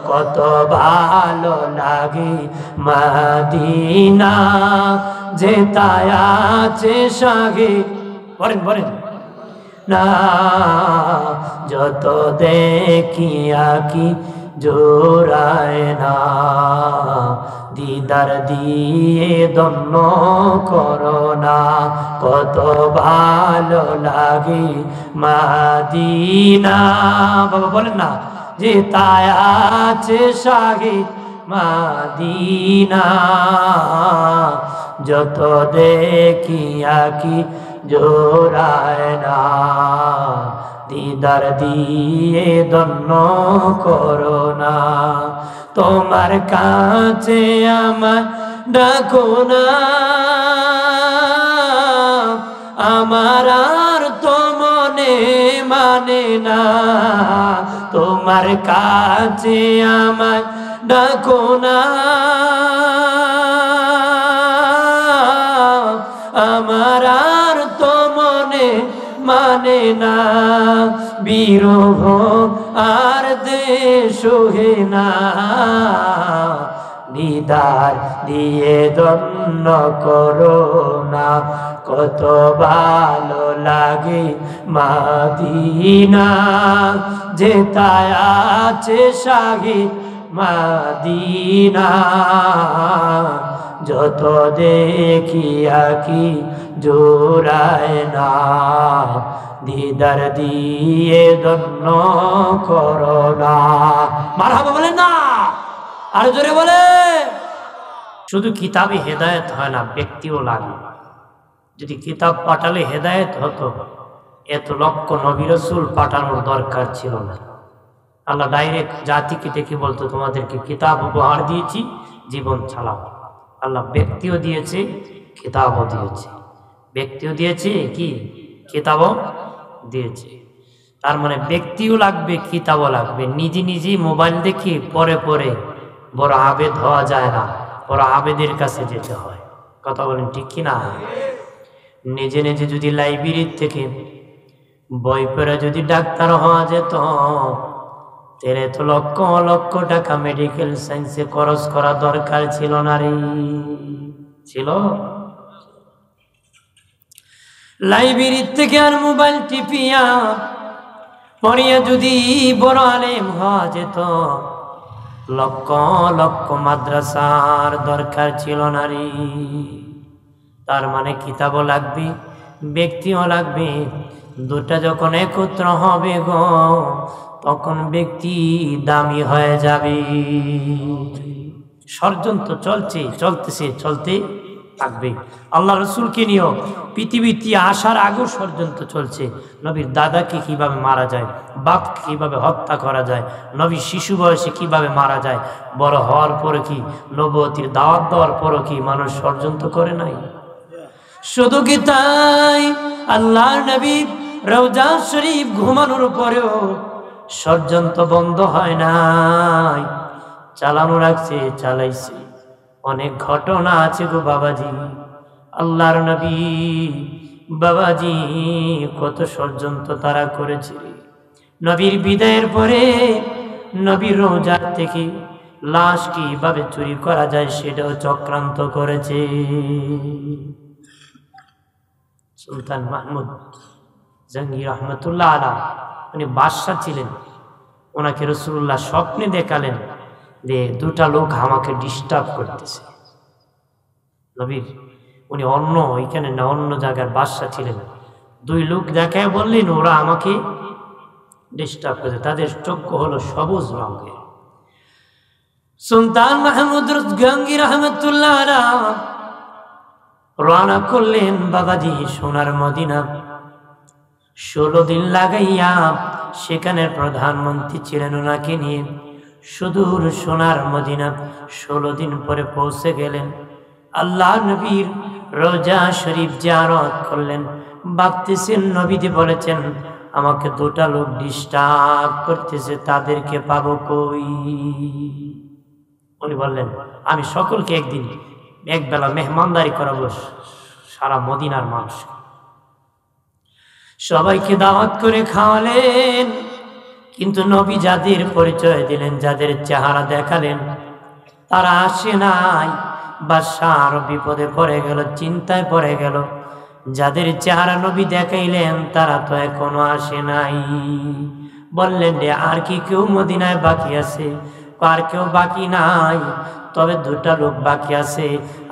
কত ভালো লাগে মদিনা যেতায় আছে সাগে বলেন বলেন না যত দেখি আঁখি জোড়ায় না দিদার দিয়ে দন্ন করো না কত ভালো লাগে মদিনা বাবা বলেন না যে তাই আছে সাগে মদিনা যত দেখি আঁখি জোড়ায় না দিদার দিয়ে দন্ন করো না তোমার কাছে আমার ডাকো না আমার আর তো মনে মানে না তোমার কাছে আমার ডাকো না আমার আর তো মনে মানে না বিরহ আর দেশ হে না দিদার দিয়ে দন্ন করো না কত ভালো লাগে মদিনা যেতায় আছে সাগে মদিনা যত দেখি আঁখি জোড়ায় না দিদার দিয়ে দন্ন করো না মারহাবা বলেন না আর জোরে বলে শুধু কিতাবে হেদায়েত হয় না ব্যক্তিও লাগে যদি কিতাব পাঠালে হেদায়েত হতো এত লক্ষ নবী রাসূল পাঠানোর দরকার ছিল না আল্লাহ ডাইরেক্ট জাতিকে ডেকে বলতো তোমাদেরকে কিতাব উপহার দিয়েছি জীবন চালাও আল্লাহ ব্যক্তিও দিয়েছে কিতাবও দিয়েছে ব্যক্তিও দিয়েছে কি কিতাবও দিয়েছে তার মানে ব্যক্তিও লাগবে কিতাবও লাগবে নিজে নিজে মোবাইল দেখে পরে পরে বড় আবেদ হওয়া যায় না বড় আবেদের কাছে যেতে হয় কথা বলেন ঠিক কিনা নিজে নিজে যদি লাইব্রেরি থেকে বই পড়ে যদি ডাক্তার হওয়া যেত তেরে তো লক্ষ লক্ষ টাকা মেডিকেল সায়েন্সে খরচ করা দরকার ছিল না রে ছিল লাইব্রেরি থেকে আর মোবাইল টিপিয়া পড়িয়া যদি বড় আলেম হওয়া যেত লক্ষ লক্ষ মাদ্রাসার দরকার ছিল না রে তার মানে কিতাবও লাগবে ব্যক্তিও লাগবে দুটা যখন একত্র হবে গো তখন ব্যক্তি দামি হয়ে যাবে ষড়যন্ত্র চলছে চলতেছে চলতে থাকবে আল্লাহ রসুলকে নিয়েও পৃথিবীতে আসার আগেও ষড়যন্ত্র চলছে নবীর দাদাকে কিভাবে মারা যায় বাপকে কিভাবে হত্যা করা যায় নবী শিশু বয়সে কিভাবে মারা যায় বড় হওয়ার পরে কি নবুয়তির দাওয়াত দেওয়ার পরও কি মানুষ ষড়যন্ত্র করে নাই শুধু কি তাই আল্লাহর নবী রওজা শরীফ ঘুমানোর পরেও ষড়যন্ত্র বন্ধ হয় নাই চালানো রাখছে চালাইছে অনেক ঘটনা আছে গো বাবাজি আল্লাহর নবী বাবাজি কত ষড়যন্ত্র তারা করেছে নবীর বিদায়ের পরে নবীর রওজা থেকে লাশ কিভাবে চুরি করা যায় সেটাও চক্রান্ত করেছে সুলতান মাহমুদ জাহাঙ্গীর রহমতুল্লাহ আলাইহি উনি বাদশা ছিলেন ওনাকে রাসূলুল্লাহ স্বপ্নে দেখালেন যে দুটা লোক আমাকে ডিস্টার্ব করতেছে নবীর উনি অন্য ওইখানে না অন্য জায়গার বাদশা ছিলেন দুই লোক দেখায় বললেন ওরা আমাকে ডিস্টার্ব করছে তাদের চক্ষু হলো সবুজ রঙের সুলতান মাহমুদ জাহাঙ্গীর রহমতুল্লাহ আলাইহি রওনা করলেন বাবাজি সোনার মদিনা 16 দিন লাগাইয়া সেখানের প্রধানমন্ত্রী ছিলেন ওনাকে নিয়ে সুদূর সোনার মদিনা 16 দিন পরে পৌঁছে গেলেন আল্লাহ নবীর রওজা শরীফ জিয়ারত করলেন ভাবতেছেন নবীজি বলেছেন আমাকে দুটা লোক ডিস্টার্ব করতেছে তাদেরকে পাবো কই উনি বললেন আমি সকলকে একদিন একবেলা মেহমানদারি করাবো সারা মদিনার মানুষ সবাইকে দাওয়াত করে খাওয়ালেন কিন্তু নবী যাদের পরিচয় দিলেন, যাদের চেহারা দেখালেন, তারা আসে নাই। বাদশা আরো বিপদে পড়ে গেল, চিন্তায় পড়ে গেল। যাদের চেহারা নবী দেখাইলেন তারা তো এখনো আসে নাই। বললেন রে, আর কি কেউ মদিনায় বাকি আছে? আর কেউ বাকি নাই, তবে দুটা লোক বাকি আছে।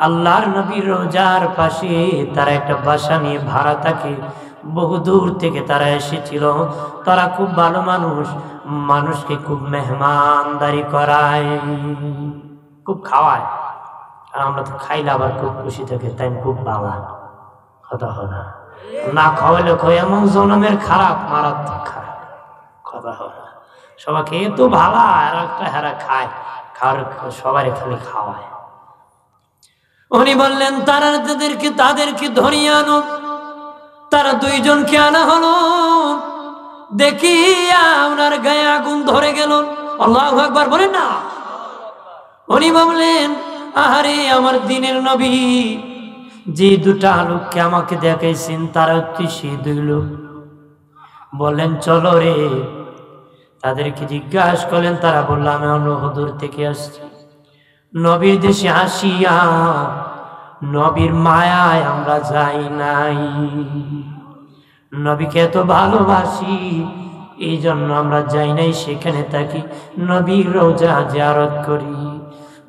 আল্লাহর নবীর রোজার পাশে তারা একটা বাসা নিয়ে ভাড়া থাকে। বহু দূর থেকে তারা এসেছিল। তারা খুব ভালো মানুষ, মানুষকে খুব মেহমানদারি করায়, খুব খাওয়ায়। আর আমরা তো খাইলে আবার খুব খুশি থাকে, তাই খুব ভালো কথা হয় না খাওয়ালে কই এমন জনমের খারাপ, মারাত্মক খারাপ কথা হয় না। সবাইকে এত ভালো আর একটা হেরা খায়, খাওয়ার সবাই খালি খাওয়ায়। উনি বললেন তাদেরকে ধরিয়ে আনো। তারা দুইজনকে আনা হলো। দেখি আপনার গায়ে আগুন ধরে গেল। আল্লাহু আকবার বলেন না। উনি বললেন, আহারে আমার দিনের নবী, যে দুটা লোককে আমাকে দেখাইছেন তারা হচ্ছে সেই দুই লোক। বললেন চলো রে। তাদেরকে জিজ্ঞাসা করলেন, তারা বলল আমি অন্যদূর থেকে আসছি। নবীর দেশে আসিয়া নবীর মায়ায় আমরা যাই নাই। নবীকে এত ভালোবাসি, এই জন্য আমরা যাই নাই, সেখানে থাকি, নবীর রওজা জিয়ারত করি।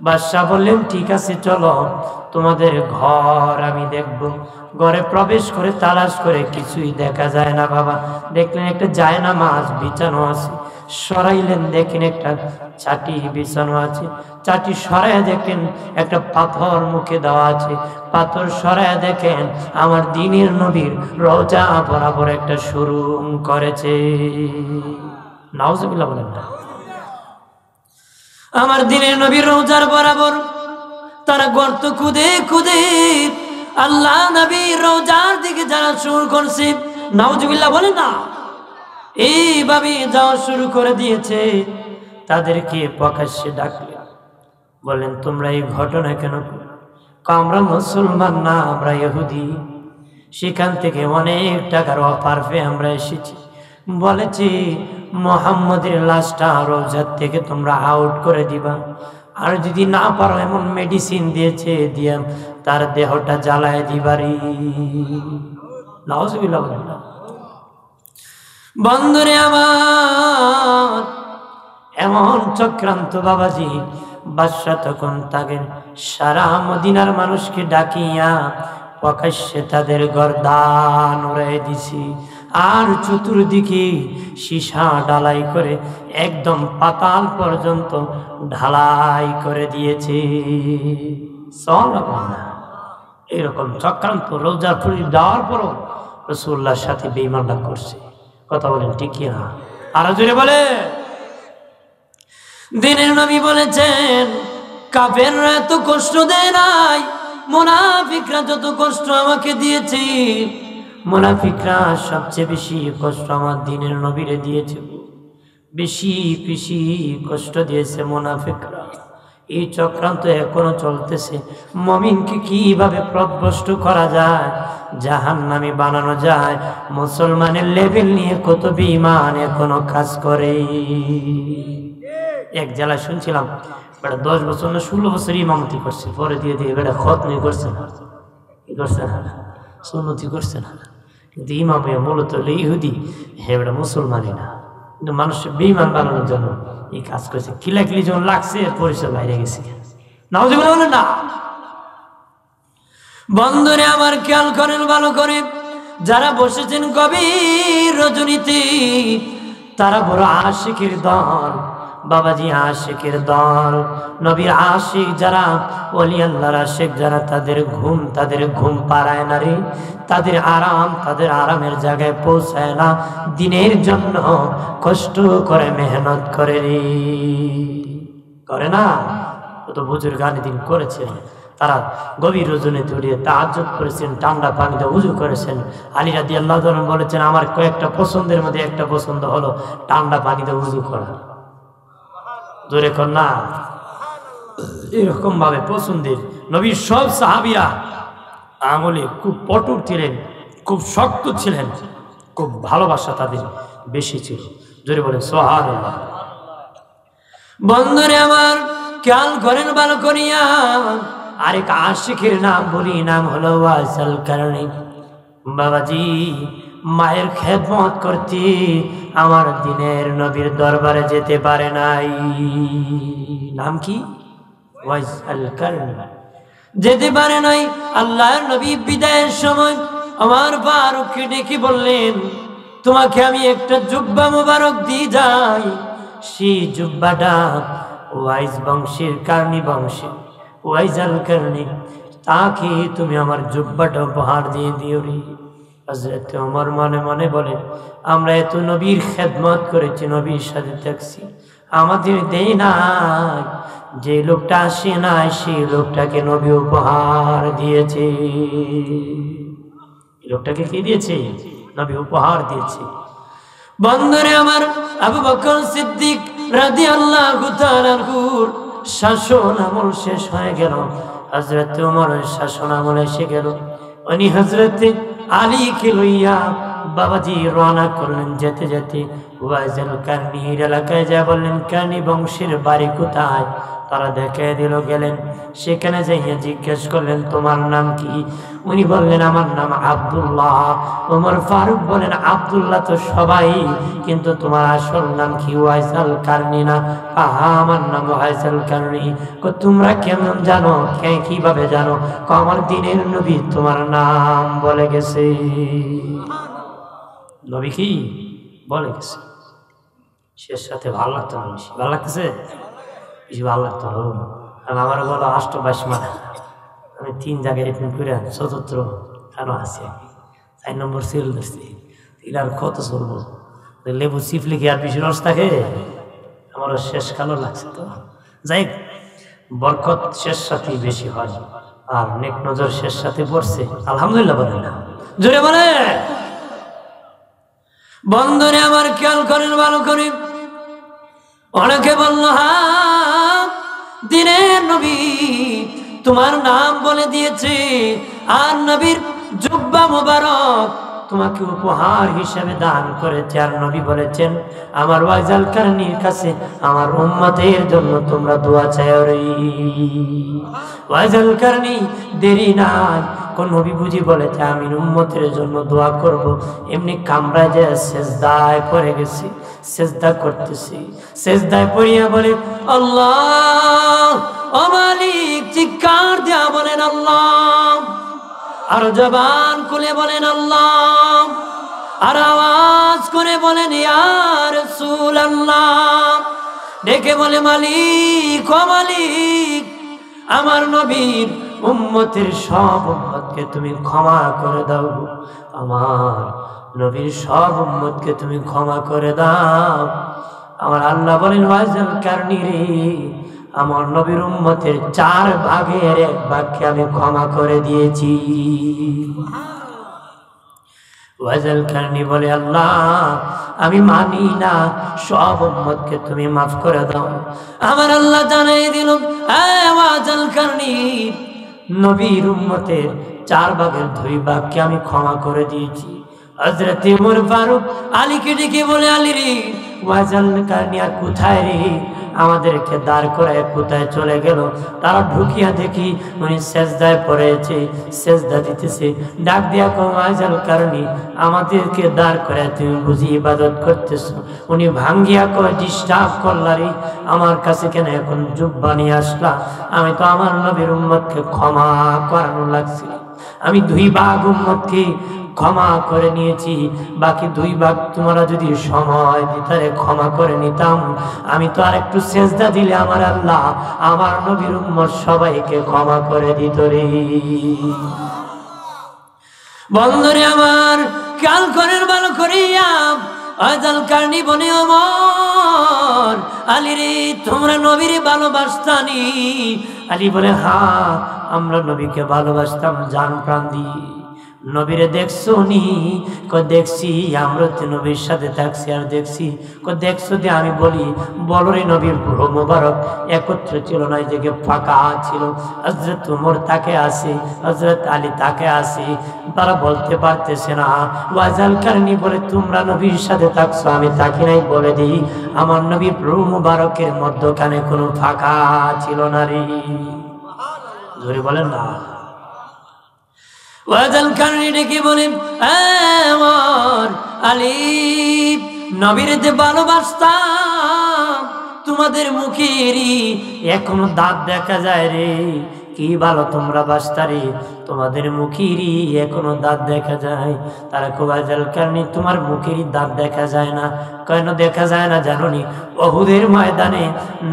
বাদশা বললেন ঠিক আছে চলো, তোমাদের ঘর আমি দেখব। ঘরে প্রবেশ করে তালাশ করে কিছুই দেখা যায় না বাবা। দেখলেন একটা জায়নামাজ বিছানো আছে। সরাইলেন, দেখেন একটা চাটি বিছানো আছে। চাটি সরাইয়া দেখেন একটা পাথর মুখে দেওয়া আছে। পাথর সরাইয়া দেখেন আমার দ্বীনের নবীর রওজা বরাবর একটা সুরুং করেছে। নাউজুবিল্লাহ বলেন না। আমার দ্বীনের নবীর রওজার বরাবর তারা গর্ত খুদে খুদে আল্লাহ নবীর রওজার দিকে যারা শুরু করছে, নাউজুবিল্লাহ বলেন না, এইভাবে যাওয়া শুরু করে দিয়েছে। তাদেরকে প্রকাশ্যে ডাকলেন, বলেন তোমরা এই ঘটনা কেন? আমরা মুসলমান না, আমরা ইহুদি। সেখান থেকে অনেক টাকার অফার পেয়ে আমরা এসেছি। বলেছি মুহাম্মদের লাশটা রওজার থেকে তোমরা আউট করে দিবা, আর যদি না পারো এমন মেডিসিন দিয়েছে দিয়ে তার দেহটা জ্বালায় দিবারি। নাউজুবিল্লাহ বলেন না। বন্ধুরে আমার, এমন চক্রান্ত বাবাজি। বাদশা তখন তাকে সারা মদিনার মানুষকে ডাকিয়া প্রকাশ্যে তাদের গর্দান উড়াই দিছি। আর চতুর্দিকে সীসা ঢালাই করে একদম পাতাল পর্যন্ত ঢালাই করে দিয়েছে। এরকম চক্রান্ত রোজার ফুল দেওয়ার পরও রাসূলুল্লাহর সাথে বেঈমানরা করছে। কথা বলেন ঠিক কি না? আরো জোরে বলে। দিনের নবী বলেছেন কাফেররা এত কষ্ট দেয় নাই, মুনাফিকরা যত কষ্ট আমাকে দিয়েছে। মুনাফিকরা সবচেয়ে বেশি কষ্ট আমার দিনের নবীরে দিয়েছে। বেশি বেশি কষ্ট দিয়েছে মুনাফিকরা। এই চক্রান্ত এখনো চলতেছে। মুমিনকে কিভাবে পথভ্রষ্ট করা যায়, জাহান্নামী বানানো যায়, মুসলমানের লেভেল নিয়ে কত বেঈমান এখনো কাজ করে। এক জেলায় শুনছিলাম বেটা 10 বছর না 16 বছর ইমামতি করছে, পরে দিয়ে দিয়ে বেটা খতমি করছে না, কি করছে না, সুন্নতি করছে না, কিন্তু ইমাম মূলত ইহুদি, হে বেটা মুসলমানই না, কিন্তু মানুষের বেঈমান বানানোর জন্য এই কাজ করেছে। কিলাকিলি যখন লাগছে পরিচয় বাইরে গেছে। নাউজুবিল্লাহ বলেন না। বন্ধুরে আমার খেয়াল করেন ভালো করে, যারা বসেছেন গভীর রজনীতে তারা বড় আশিকের দল বাবাজি, আশিকের দল। নবীর আশিক যারা, ওলি আল্লাহর আশিক যারা, তাদের ঘুম পাড়ায় না রে, তাদের আরামের জায়গায় পৌঁছায় না। দিনের জন্য কষ্ট করে মেহনত করে রে, করে না? কত বুজুর্গ দিন করেছেন, তারা গভীর রজনীতে উঠিয়ে তাহাজ্জুদ করেছেন, ঠান্ডা পানিতে উযু করেছেন। আলী রাদিয়াল্লাহু তাআলা বলেছেন আমার কয়েকটা পছন্দের মধ্যে একটা পছন্দ হলো ঠান্ডা পানিতে উযু করা। জোরে কর না। এরকম ভাবে পছন্দের নবীর সব সাহাবীরা আমলে খুব পটুর ছিলেন, খুব শক্ত ছিলেন, খুব ভালোবাসা তাদের বেশি ছিল। জোরে বলেন সুবহানাল্লাহ। বন্ধুরে আমার খেয়াল করেন ভালো করিয়া, আরেক আশিকের নাম বলি, নাম হলো ওয়াইসাল কারণী। বাবাজি মায়ের খেদমত করতে আমার দিনের নবীর দরবারে যেতে পারে নাই। নাম কি? ওয়াইসাল কারণী। যেতে পারে নাই। আল্লাহর নবী বিদায়ের সময় আমার ফারুককে ডেকে বললেন, তোমাকে আমি একটা জুব্বা মোবারক দিয়ে যাই। সেই জুব্বাটা ওয়াইস বংশের, কারণী বংশের ওয়াইসাল কারণী, তাকে তুমি আমার জুব্বাটা উপহার দিয়ে দিও রে। হযরত ওমর মনে মনে বলে, আমরা এত নবীর খেদমত করেছি, নবীর সাথে থাকছি, আমাদের দেই নাই। যে লোকটা আসে নাই সেই লোকটাকে নবী উপহার দিয়েছে। লোকটাকে কি দিয়েছে? নবী উপহার দিয়েছে। বন্ধুরে আমার আবু বকর সিদ্দিক রাদিয়াল্লাহু তাআলা আনহুর শাসন আমল শেষ হয়ে গেল। হযরত ওমরের শাসন আমল এসে গেল। উনি হযরত আলীকে লইয়া বাবাজি রওনা করলেন। যেতে যেতে ওয়াইসাল কারণীর এলাকায় যা বললেন, কারণী বংশের বাড়ি কোথায়? তারা দেখে দিল। গেলেন সেখানে যাইয়া জিজ্ঞেস করলেন, তোমার নাম কি? উনি বললেন, আমার নাম আব্দুল্লাহ। ওমর ফারুক বলেন, আব্দুল্লাহ তো সবাই, কিন্তু তোমার আসল নাম কি? ওয়াইসাল কারণী না? আমার নাম ওয়াইসাল কারণী। তোমরা কেমন জানো? কিভাবে জানো? আমার দিনের নবী তোমার নাম বলে গেছে। নবী কি বলে গেছে? শেষ সাথে ভালো লাগতো না, বেশি ভালো লাগতেছে, বেশি ভালো লাগতো না। কারণ আমার বলো 28 মাস, আমি 3 জায়গায় করে চতুর্থ কেন আছি, 4 নম্বর সিল ধরছি। আর কত চলবো? লেবু চিপলে কি আর বেশি রস থাকে? আমারও শেষ কালো লাগছে। তো যাই, বরকত শেষ সাথে বেশি হয়, আর নেক নজর শেষ সাথে পড়ছে। আলহামদুলিল্লাহ বলে না, জোরে বলে। বন্ধুরে আমার খেয়াল করেন ভালো করে। অনেকে বলল, হ্যাঁ দিনের নবী তোমার নাম বলে দিয়েছে, আর নবীর জুব্বা মোবারক তোমাকে উপহার হিসেবে দান করেছে। আর নবী বলেছেন, আমার ওয়াইসাল কারণীর কাছে আমার উম্মতের জন্য তোমরা দোয়া চাও রে। ওয়াইসাল কারণী দেরি নাই, কোন নবী বুঝি বলেছে আমি উম্মতের জন্য দোয়া করব। এমনি কামরায় যে সেজদায় পড়ে গেছি, সেজদা করতেছি। সেজদায় পড়িয়া বলে, আল্লাহ ও মালিক, চিৎকার দিয়া বলেন আল্লাহ, আর জবান খুলে বলেন আল্লাহ, আর আওয়াজ করে বলেন ইয়া রাসূলুল্লাহ। ডেকে বলে, মালিক ও মালিক, আমার নবীর উম্মতের সব উম্মতকে তুমি ক্ষমা করে দাও। আমার নবীর সব উম্মতকে তুমি ক্ষমা করে দাও। আমার আল্লাহ বলেন, ওয়াইসাল কারণী রে, আমার নবীর উম্মতের 4 ভাগের 1 ভাগকে আমি ক্ষমা করে দিয়েছি। ওয়াইসাল কারণী বলে, আল্লাহ আমি মানি না, সব উম্মতকে তুমি মাফ করে দাও। আমার আল্লাহ জানাই দিল, ওয়াইসাল কারণী, নবীর উম্মতের 4 ভাগের 2 ভাগকে আমি ক্ষমা করে দিয়েছি। হযরত ওমর ফারুক আলীকে ডেকে বলে, আলী রে, ওয়াইসাল কারণী আর কোথায় রে? আমাদেরকে দাঁড় করায় কোথায় চলে গেল? তারা ঢুকিয়া দেখি উনি সেজদায় পড়েছে, সেজদা দিতেছে। ডাক দিয়া কও, ওয়াইসাল কারণী, আমাদেরকে দাঁড় করায় তুমি বুঝি ইবাদত করতেছো? উনি ভাঙ্গিয়া কয়, ডিস্টার্ব করলা রে, আমার কাছে কেন এখন জুব্বা নিয়ে আসলা? আমি তো আমার নবীর উম্মতকে ক্ষমা করানো লাগছিল। আমি 2 ভাগ উম্মতকে ক্ষমা করে নিয়েছি, বাকি 2 ভাগ তোমরা যদি সময় ভিতরে ক্ষমা করে নিতাম, আমি তো আর একটু সেজদা দিলে আমার আল্লাহ আমার নবীর উম্মত সবাইকে ক্ষমা করে দিত রে। বন্ধুরে আমার খেয়াল করেন ভালো করিয়া। ওয়াইসাল কারণী বনে, ওমর, আলী রে, তোমরা নবীর ভালোবাসতানি? আলী বলে, হ্যাঁ আমরা নবীকে ভালোবাসতাম জান প্রাণ দিয়ে। নবীরে দেখছো নি? দেখছি, আমরা তো নবীর সাথে থাকছি আর দেখছি। দেখছো যে আমি বলি, বলো রে নবীর পুরো মোবারক একত্রে ছিল না, এই জায়গায় ফাঁকা ছিল। হযরত ওমর তাকে আসে, হযরত আলী তাকে আসে, তারা বলতে পারতেছে না। ওয়াজাল কারণী বলে তোমরা নবীর সাথে থাকছো, আমি থাকি নাই। বলে দিই আমার নবীর পুরো মোবারকের মধ্যখানে কোনো ফাঁকা ছিল না রে। জোরে বলেন না। ওয়াজাল কারণী ডেকে বলেন, ওমর, আলী, নবীর যে ভালোবাসতাম, তোমাদের মুখেরই এখনো দাঁত দেখা যায় রে। কি ভালো তোমরা বাসতারে, তোমাদের মুখেরই এখনো দাঁত দেখা যায়। তারা খুব ওয়াজাল কারণী, তোমার মুখেরই দাঁত দেখা যায় না। কেন দেখা যায় না জানো নি? উহুদের ময়দানে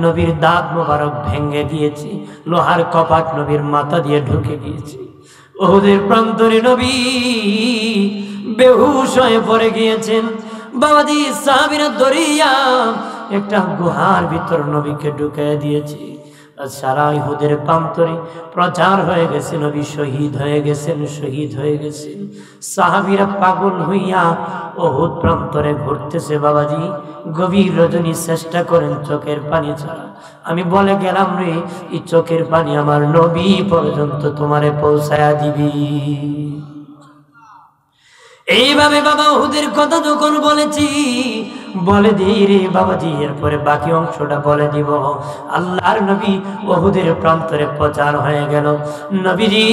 নবীর দাঁত মোবারক ভেঙে গিয়েছে, লোহার কপাট নবীর মাথা দিয়ে ঢুকে গিয়েছে। উহুদের প্রান্তরে নবী বেহুশ হয়ে পড়ে গিয়েছেন। বাবাজি সাহাবীরা দরিয়া একটা গুহার ভিতর নবীকে ঢুকিয়ে দিয়েছে। সারা উহুদের প্রান্তরে প্রচার হয়ে গেছে, নবী শহীদ হয়ে গেছেন, শহীদ হয়ে গেছেন। সাহাবীরা পাগল হইয়া উহুদ প্রান্তরে ঘুরতেছে। বাবাজি গভীর রজনী চেষ্টা করেন চোখের পানি ছাড়া। আমি বলে গেলাম রে, এই চোখের পানি আমার নবী পর্যন্ত তোমারে পৌঁছায়া দিবি। এইভাবে বাবা উহুদের কথা যখন বলেছি, বলে দিই রে বাবাজি, এরপরে বাকি অংশটা বলে দিব। আল্লাহর নবী উহুদের প্রান্তরে প্রচার হয়ে গেল। নবীজি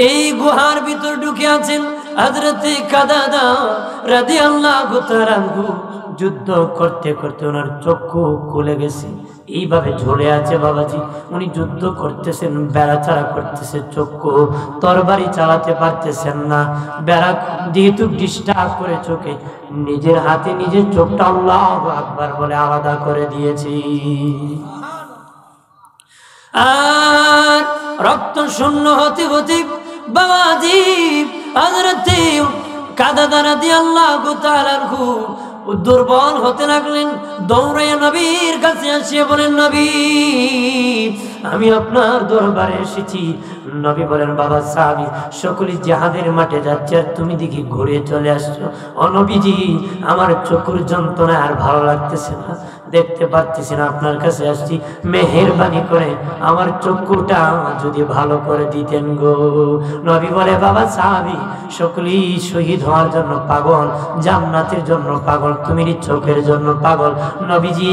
এই গুহার ভিতর ঢুকে আছেন। হযরতে কাদাদা রাদিয়াল্লাহু তাআলা আনহু যুদ্ধ করতে করতে ওনার চক্ষু খুলে গেছে, এইভাবে ঝুলে আছে। বাবাজি উনি যুদ্ধ করতেছেন, বেড়া ছাড়া করতেছে, চক্ষু তরবারি চালাতে পারতেছেন না। বেড়া যেহেতু ডিস্টার্ব করে চোখে, নিজের হাতে নিজের চোখটা আল্লাহু আকবার বলে আলাদা করে দিয়েছি। আর রক্ত শূন্য হতে হতে বাবাজি হযরতে কাদাদা রাদিয়াল্লাহু তাআলা আনহু দুর্বল হতে লাগলেন। দৌড়াইয়া নবীর কাছে আসিয়া বলেন, নবী আমি আপনার দরবারে এসেছি। নবী বলেন, বাবা সাহাবী সকলে জিহাদের মাঠে যাচ্ছে আর তুমি দিকে ঘুরে চলে আসছো। ও নবীজি আমার চোখের যন্ত্রণা আর ভালো লাগতেছে না, দেখতে পারতেছি না, আপনার কাছে আসছি, মেহেরবানি করে আমার চক্ষুটা যদি ভালো করে দিতেন গো। নবী বলে, বাবা সাহাবী সকলেই শহীদ হওয়ার জন্য পাগল, জান্নাতের জন্য পাগল, তুমি চোখের জন্য পাগল। নবীজি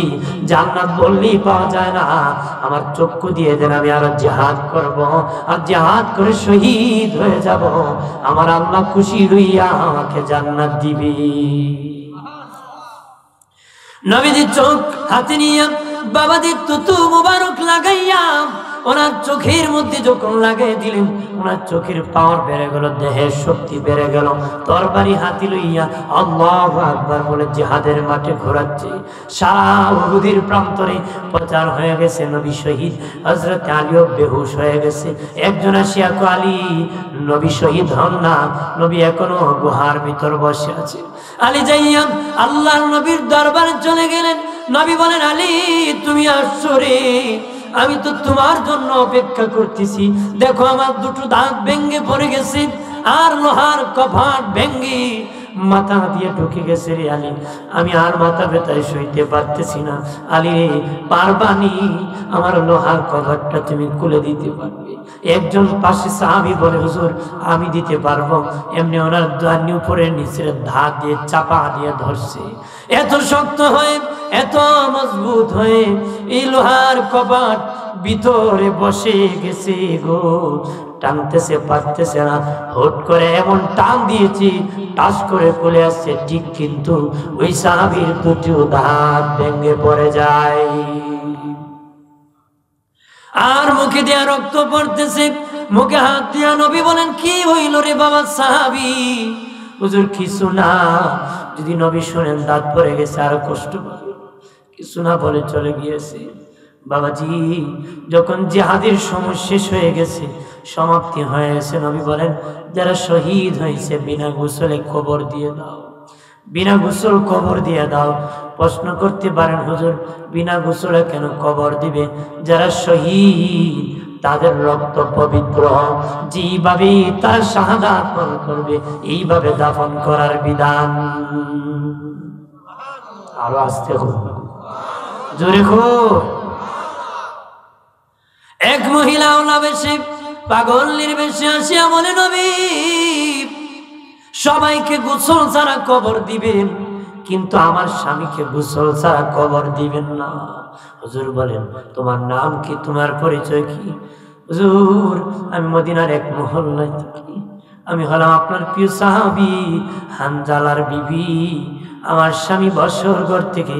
জান্নাত বললেই পাওয়া যায় না, আমার চক্ষু দিয়ে দেন, আমি আরো জিহাদ করব, আর জিহাদ করে শহীদ হয়ে যাব, আমার আল্লাহ খুশি হইয়া আমাকে জান্নাত দিবে। নবীজি চোখ হাতে নিয়ে বাবাজি তুতু মুবারক লাগাইয়া ওনার চোখের মধ্যে যখন লাগাই দিলেন, ওনার চোখের পাওয়ার বেড়ে গেল, দেহের শক্তি বেড়ে গেল। তরবারি হাতে লইয়া আল্লাহু আকবার বলে জিহাদের মাঠে ঘোরাচ্ছে। সারা উহুদের প্রান্তরে প্রচার হয়ে গেছে, নবী শহীদ। হযরত আলীও বেহুশ হয়ে গেছে। একজন আসিয়া কয়, আলী নবী শহীদ হন না, নবী এখনো গুহার ভিতর বসে আছে। আলী যাইয়া আল্লাহর নবীর দরবারে চলে গেলেন। নবী বলেন, আলী তুমি আসছো রে, আমি তো তোমার জন্য অপেক্ষা করতেছি। দেখো আমার দুটো দাঁত ভেঙে পড়ে গেছে, আর লোহার কপাট ভেঙে মাথা দিয়ে ঢুকে গেছে রে আলী, আমি আর মাথা ব্যথায় সইতে পারতেছি না। আলী রে পারবানি, আমার লোহার কভারটা তুমি খুলে দিতে পারবে? একজন পাশে সাহাবী বলে, হুজুর আমি দিতে পারবো। এমনি ওনার দানি উপরে নিচের ধার দিয়ে চাপা দিয়ে ধরছে। এত শক্ত হয়ে, এত মজবুত হয়ে এই লোহার কভার ভিতরে বসে গেছে গো, টানতেছে পারতেছে না। হুট করে এমন টান দিয়েছি, টাস করে খুলে আসছে ঠিক, কিন্তু ওই সাহাবীর দুটো দাঁত ভেঙে পড়ে যায় আর মুখে দিয়ে রক্ত পড়তেছে। মুখে হাত দিয়া নবী বলেন, কি হইল রে বাবা সাহাবী? হুজুর কিছু না। যদি নবী শুনেন দাঁত পড়ে গেছে আরো কষ্ট পাবে, কিছু না বলে চলে গিয়েছে। বাবাজি যখন জিহাদের সময় শেষ হয়ে গেছে, সমাপ্তি হয়ে গেছে, নবী বলেন, যারা শহীদ হয়েছে বিনা গোসলে কবর দিয়ে দাও, বিনা গোসল কবর দিয়ে দাও। প্রশ্ন করতে পারেন, হুজুর বিনা গোসলে কেন কবর দিবে? যারা শহীদ তাদের রক্ত পবিত্র, যেভাবে তার শাহাদাত পান করবে এইভাবে দাফন করার বিধান। আরো আসতে হোক, জোরে হোক। এক মহিলা ওলা বেশি পাগল নির্বেশে আসিয়া বলে, নবী সবাইকে গোসল ছাড়া কবর দিবেন, কিন্তু আমার স্বামীকে গোসল ছাড়া কবর দিবেন না। হুজুর বলেন, তোমার নাম কি, তোমার পরিচয় কি? হুজুর, আমি মদিনার এক মহল্লায় থাকি, আমি হলাম আপনার প্রিয় সাহাবী হানজালার বিবি। আমার স্বামী বছর ঘর থেকে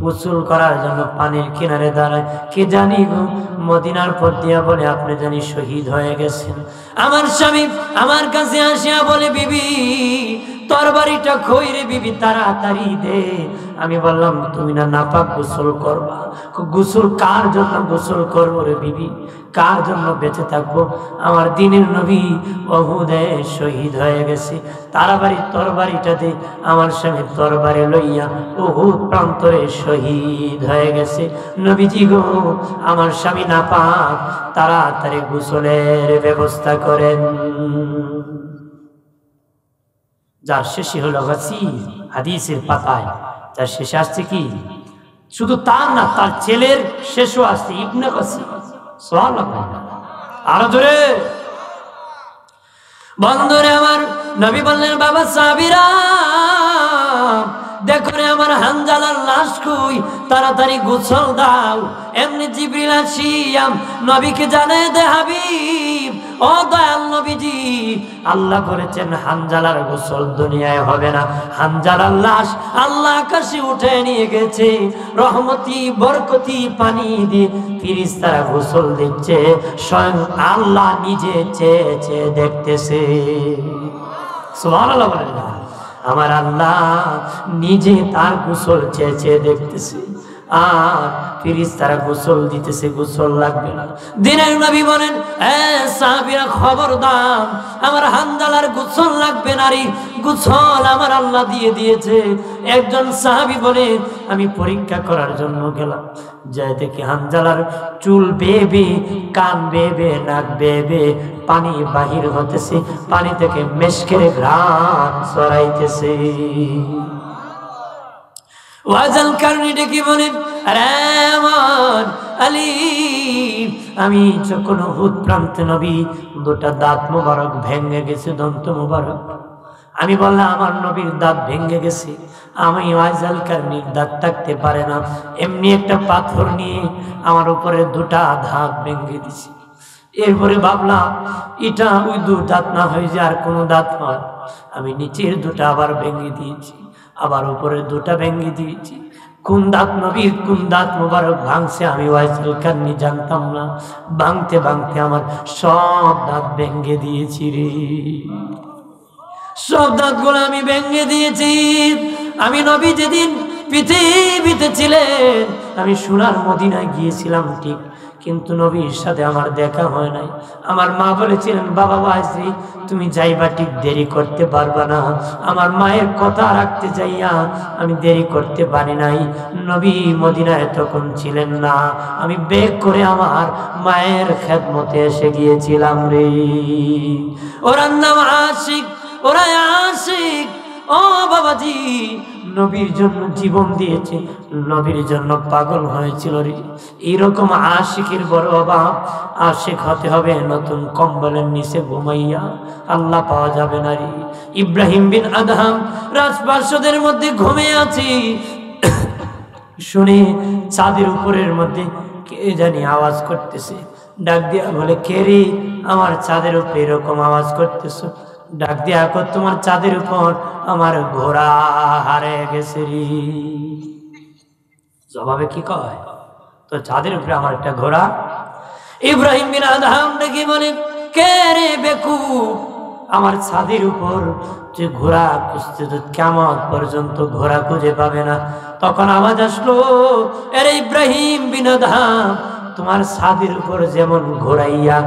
গোসল করার জন্য পানির কিনারে দাঁড়ায়, কে জানি গো মদিনার পথ দিয়া বলে আপনি জানি শহীদ হয়ে গেছেন। আমার স্বামী আমার কাছে আসিয়া বলে, বিবি তরবারিটা কই রে বিবি, তাড়াতাড়ি দে। আমি বললাম, তুমি না নাপাক গোসল করবা। গোসল কার জন্য গোসল করবো রে বিবি, কার জন্য বেঁচে থাকবো? আমার দিনের নবী উহুদে শহীদ হয়ে গেছে, তাড়াতাড়ি তরবারিটা দে। আমার স্বামী তরবারি লইয়া উহুদ প্রান্তরে শহীদ হয়ে গেছে। নবীজি গো, আমার স্বামী নাপাক, তাড়াতাড়ি গোসলের ব্যবস্থা করেন। যার শেষে হলো গাসির, হাদিসের পাতায় যার শেষে আসছে কি, শুধু তার না, তার ছেলের শেষও আসছে ইবনে গাসির। সুবহানাল্লাহ, আরো জোরে। বন্ধুরে আমার, নবী বললেন, বাবা সাহাবীরা দেখো রে আমার হানজালার লাশ কই, তাড়াতাড়ি গোসল দাও। এমনি জিবরিল আসিয়া নবীকে জানায় দে, হাবিব ও দয়াল নবীজি, আল্লাহ করেছেন হানজালার গোসল দুনিয়ায় হবে না। হানজালার লাশ আল্লাহ আকাশে উঠে নিয়ে গেছে, রহমতি বরকতি পানি দিয়ে ফেরেশতারা গোসল দিচ্ছে, স্বয়ং আল্লাহ নিজে চেয়ে চেয়ে দেখতেছে। সুবহানাল্লাহ বলেন না? আমার আল্লাহ নিজে তার গোসল চেয়ে চেয়ে দেখতেছে, আর ফেরেশতারা গোসল দিতেছে, গোসল লাগবে না। দিনের নবী বলেন, সাহাবীরা খবরদার, আমার হানজালার গোসল লাগবে না রে, গোসল আমার আল্লাহ দিয়ে দিয়েছে। একজন সাহাবী বলে, আমি পরীক্ষা করার জন্য গেলাম, যাই দেখি হানজালার চুল বেয়ে বেয়ে, কান বেয়ে বেয়ে, নাক বেয়ে বেয়ে পানি বাহির হতেছে, পানি থেকে মেশকের ঘ্রাণ ছড়াইতেছে। ওয়াজাল কারণে ডেকে বলেন, আরে আমার আলী, আমি যখন উহুদ প্রান্তে নবী, দুটা দাঁত মোবারক ভেঙে গেছে, দন্ত মোবারক। আমি বললাম, আমার নবীর দাঁত ভেঙে গেছে, আমি ওয়াজাল কারণের দাঁত থাকতে পারে না, এমনি একটা পাথর নিয়ে আমার উপরে দুটা দাঁত ভেঙে দিছি। এরপরে ভাবলাম, এটা ওই দু দাঁত না হয়ে যায় আর কোনো দাঁত হয়। আমি নিচের দুটা আবার ভেঙে দিয়েছি, আবার উপরে দুটা ভেঙে দিয়েছি। কোন দাঁত নবীর কোন দাঁত মোবারক ভাঙছে আমি ওয়াইসুল কারনি জানতাম না। ভাঙতে ভাঙতে আমার সব দাঁত ভেঙে দিয়েছি রে, সব দাঁতগুলো আমি ভেঙে দিয়েছি। আমি নবী যেদিন পৃথিবীতে ছিলেন, আমি সোনার মদিনায় গিয়েছিলাম ঠিক, কিন্তু নবীর সাথে আমার দেখা হয় নাই। আমার মা বলেছিলেন, বাবা ওয়াইসি তুমি যাইবা ঠিক, দেরি করতে পারবা না। আমার মায়ের কথা রাখতে যাইয়া আমি দেরি করতে পারি নাই। নবী মদিনায় তখন ছিলেন না, আমি বেগ করে আমার মায়ের খেদমতে এসে গিয়েছিলাম রে। ওরা নাম আশিক, ওরা আশিক, ও বাবাজি নবীর জন্য জীবন দিয়েছে, নবীর জন্য পাগল হয়েছিল রে। এইরকম আশিকের বড় অভাব। আশিক হতে হবে নতুন কম্বলের নিচে ঘুমাইয়া, আল্লাহ পাওয়া যাবে না রে। ইব্রাহিম বিন আদহাম রাজপ্রাসাদের মধ্যে ঘুমিয়ে আছি, শুনে চাঁদের উপরের মধ্যে কে জানি আওয়াজ করতেছে, ডাক দিয়া বলে, কে রে আমার চাঁদের উপরে এরকম আওয়াজ করতেছ? ডাক দিয়া কর, তোমার চাঁদের উপর আমার ঘোড়া হারিয়ে গেছে রে। জবাবে কি কয়, তো চাঁদের উপরে আমার একটা ঘোড়া। ইব্রাহিম বিন আদহাম দেখি বলে, কে রে বেকুব, আমার ছাদের উপর যে ঘোড়া খুঁজতে তো কিয়ামত পর্যন্ত ঘোড়া খুঁজে পাবে না। তখন আওয়াজ আসলো, এরে ইব্রাহিম বিন আদহাম, তোমার ছাদের উপর যেমন ঘোরাইয়া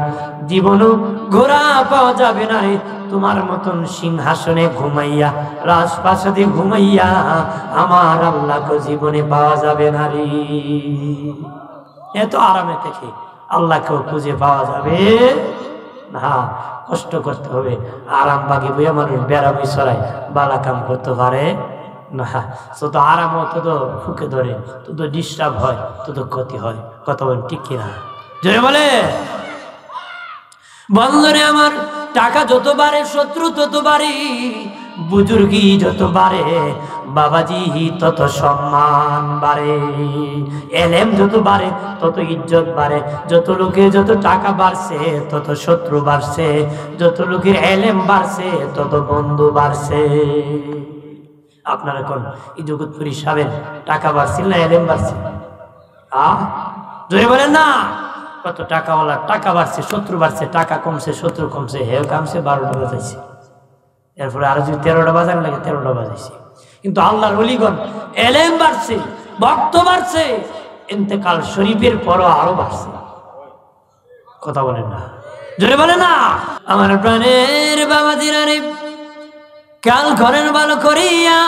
জীবনও ঘোড়া পাওয়া যাবে না রে, তোমার মতন সিংহাসনে ঘুমাইয়া, রাজপ্রাসাদে ঘুমাইয়া আমার আল্লাহকে জীবনে পাওয়া যাবে না রে। এত আরামে থেকে আল্লাহকেও খুঁজে পাওয়া যাবে না, কষ্ট করতে হবে। আরামবাগে বইয়া মানুষ বেড়াবি ছড়ায়, বালা কাম করতে পারে না। তত আরাম তত ফুকে ধরে, তত ডিস্টার্ব হয়, তত ক্ষতি হয়। কথা বলেন ঠিক কিনা? জয় বলে। বন্ধনে আমার, টাকা যত বাড়ে শত্রু তত বাড়ে, বুজুর্গি যত বাড়ে বাবাজি তত সম্মান বাড়ে, এলেম যত বাড়ে তত ইজ্জত বাড়ে। যত লোকের যত টাকা বাড়ছে তত শত্রু বাড়ছে, যত লোকের এলেম বাড়ছে তত বন্ধু বাড়ছে। আপনারা কোন এই জগৎপুরি সাহেবের টাকা বাড়ছিল না এলেম বাড়ছে? জোরে বলেন না। কত টাকাওয়ালা টাকা বাড়ছে, শত্রু বাড়ছে, টাকা কমছে, শত্রু কমছে, হেও কামছে, 12টা বাজাইছে। এরপরে আরো যদি 13টা বাজার লাগে 13টা বাজাইছে। কিন্তু আল্লাহর ওলিগণ এলেম বাড়ছে, ভক্ত বাড়ছে, ইন্তেকাল শরীফের পরও আরো বাড়ছে। কথা বলেন না, জোরে বলেন না। আমার প্রাণের বাবাজিরা রে, কাল করেন ভালো করিয়া।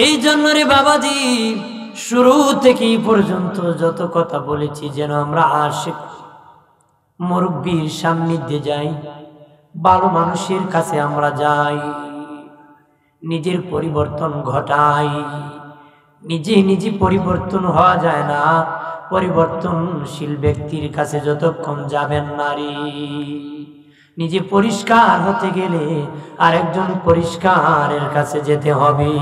এই জন্য রে বাবাজি, শুরু থেকে পর্যন্ত যত কথা বলেছি যেন আমরা আশিক মুরব্বির সান্নিধ্যে যাই, ভালো মানুষের কাছে আমরা যাই, নিজের পরিবর্তন ঘটাই। নিজে নিজে পরিবর্তন হওয়া যায় না, পরিবর্তনশীল ব্যক্তির কাছে যতক্ষণ যাবেন নারী। নিজে পরিষ্কার হতে গেলে আরেকজন পরিষ্কারের কাছে যেতে হবে,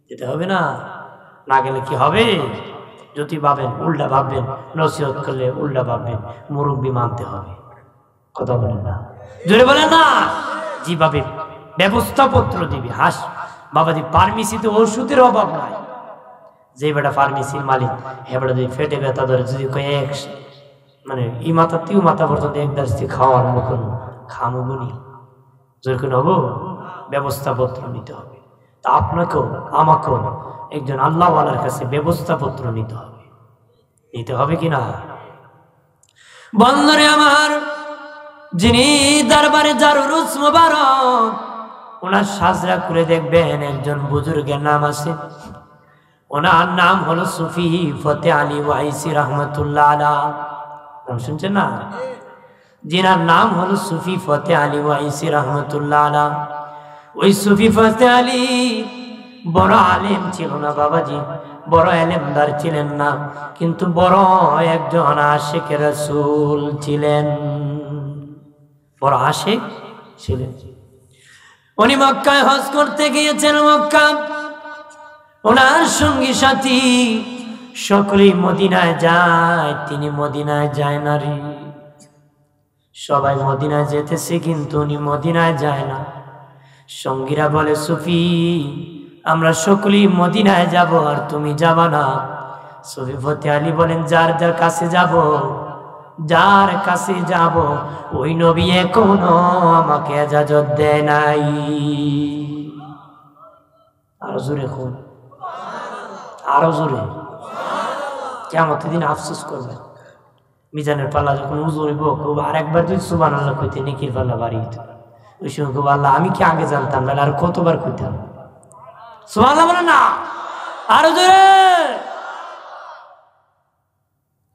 যেতে হবে না? না গেলে কি হবে? যদি ভাবেন উল্টা ভাববেন, নসিহত করলে উল্টা ভাববেন, মুরব্বি মানতে হবে। কথা বলেন না, জোরে বলেন না। যেভাবে ব্যবস্থাপত্র দিবি, হাস বাবাজি, ফার্মেসিতে ওষুধের অভাব নাই। যে বেটা ফার্মেসির মালিক, হেবেটা যদি ফেটে ব্যথা ধরে, যদি কয়েক মানে ই মাথা তিউ মাথা পর্যন্ত একদার খাওয়ার মুখন খামুগুনি, যেরকম হবো ব্যবস্থাপত্র নিতে হবে। তা আপনাকেও আমাকেও একজন আল্লাহওয়ালার কাছে ব্যবস্থাপত্র নিতে হবে, নিতে হবে কিনা? বন্ধরে আমার, যিনি দরবারে জারুরুস মুবারক, ওনার সাজরা করে দেখবেন একজন বুজুর্গের নাম আছে। ওনার নাম হলো সুফি ফতে আলী ওয়াইসি রহমতুল্লাহ আলাইহ। নাম শুনছেন না? যিনার নাম হলো সুফি ফতে আলী ওয়াইসি রহমতুল্লাহ আলাইহ। ওই সুফি ফতে আলী বড় আলেম ছিল না বাবাজি, বড় এলেমদার ছিলেন না, কিন্তু বড় একজন আশিক রাসূল ছিলেন, বড় আশিক ছিলেন। উনি মক্কায় হজ করতে গিয়েছেন। মক্কা, ওনার সঙ্গী সাথী সকলেই মদিনায় যায়, তিনি মদিনায় যায় না রে। সবাই মদিনায় যেতেছে কিন্তু উনি মদিনায় যায় না। সঙ্গীরা বলে, সুফি আমরা সকলেই মদিনায় যাব আর তুমি যাবা না। সুফি ফতে আলী বলেন, যার যার কাছে যাব, যার কাছে যাব, ওই নবী এখনো আমাকে ইজাজত দেয় নাই। আরো জোরে কোন, আরো জোরে। কিয়ামতের দিন আফসোস করবে, মিজানের পাল্লা যখন উজু হইব, খুব আরেকবার যদি সুবহানাল্লাহ কইতে নেকির পাল্লা বাড়ি হইতো। ওই সময় খুব, আল্লাহ আমি কি আগে জানতাম না, আর কতবার কইতাম। সুবহানাল্লাহ বলে না, আরো জোরে।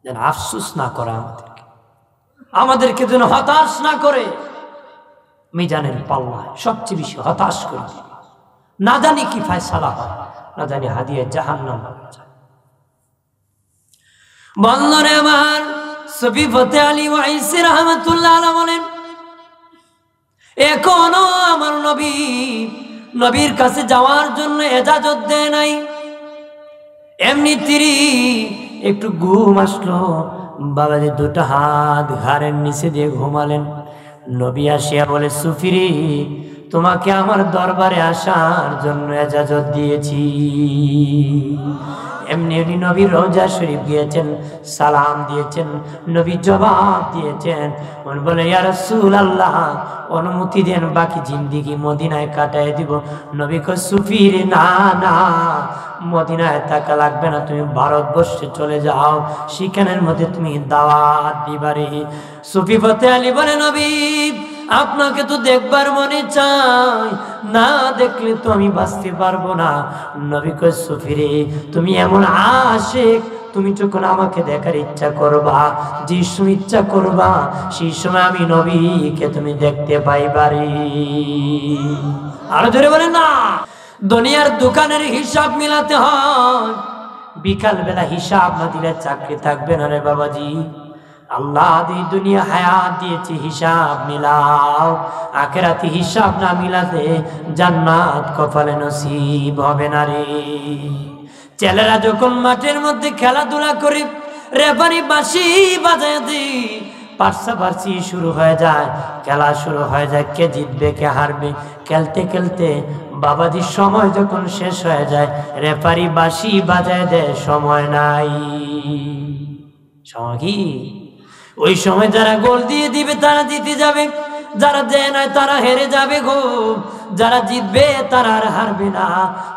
যেন আফসোস না করা আমাদেরকে যেন হতাশ না করে। মিজানের পাল্লায় সবচেয়ে বেশি হতাশ করে, না জানি কি ফয়সালা হয়, না জানি হাদিয়া জাহান্নাম। বন্ধনে আমার, সুফি ফতে আলী ওয়াইসি রহমাতুল্লাহ আলাইহি বলেন, এখনো আমার নবীর কাছে যাওয়ার জন্য ইজাজত দেয় নাই। এমনি তিরি একটু ঘুম আসলো, বাবাজি দুটো হাত ঘাড়ের নিচে দিয়ে ঘুমালেন। নবী আসিয়া বলে, সুফিরি তোমাকে আমার দরবারে আসার জন্য ইজাজত দিয়েছি। এমনি উনি নবীর রওজা শরীফ গিয়েছেন, সালাম দিয়েছেন, নবী জবাব দিয়েছেন। উনি বলে, ইয়া রাসূলুল্লাহ অনুমতি দেন, বাকি জিন্দেগি মদিনায় কাটায় দিব। নবী কয়, সুফির না না, মদিনায় থাকা লাগবে না, তুমি ভারতবর্ষে চলে যাও, সেখানের মধ্যে তুমি দাওয়াত দিবারে। সুফি ফতে আলী বলে, নবী আপনাকে তো দেখবার মনে চাই, না দেখলে তো আমি বাঁচতে পারবো না। নবী কয়, সুফিরে তুমি এমন আশিক, তুমি যখন আমাকে দেখার ইচ্ছা করবা, যে সময় ইচ্ছা করবা, সেই সময় আমি নবীকে তুমি দেখতে পাইবারি। আরো জোরে বলেন না। দুনিয়ার দোকানের হিসাব মিলাতে হয়, বিকাল বেলা হিসাব না দিলে চাকরি থাকবে না রে বাবাজি। আল্লাহ এই দুনিয়া হায়াত দিয়েছে, হিসাব মিলাও। আখিরাতে হিসাব না মিলাতে জান্নাত কপালে নসিব হবে না রে। ছেলেরা যখন মাঠের মধ্যে খেলাধুলা করে, রেফারি বাঁশি বাজায় দেয়, পার্সাপার্সি শুরু হয়ে যায়, খেলা শুরু হয়ে যায়, কে জিতবে কে হারবে। খেলতে খেলতে বাবাজির সময় যখন শেষ হয়ে যায়, রেফারি বাঁশি বাজায় দেয়, সময় নাই। সময় কি? ওই সময় যারা গোল দিয়ে দিবে তারা জিতে যাবে, যারা দেয় না তারা হেরে যাবে গো। যারা জিতবে তারা আর হারবে না,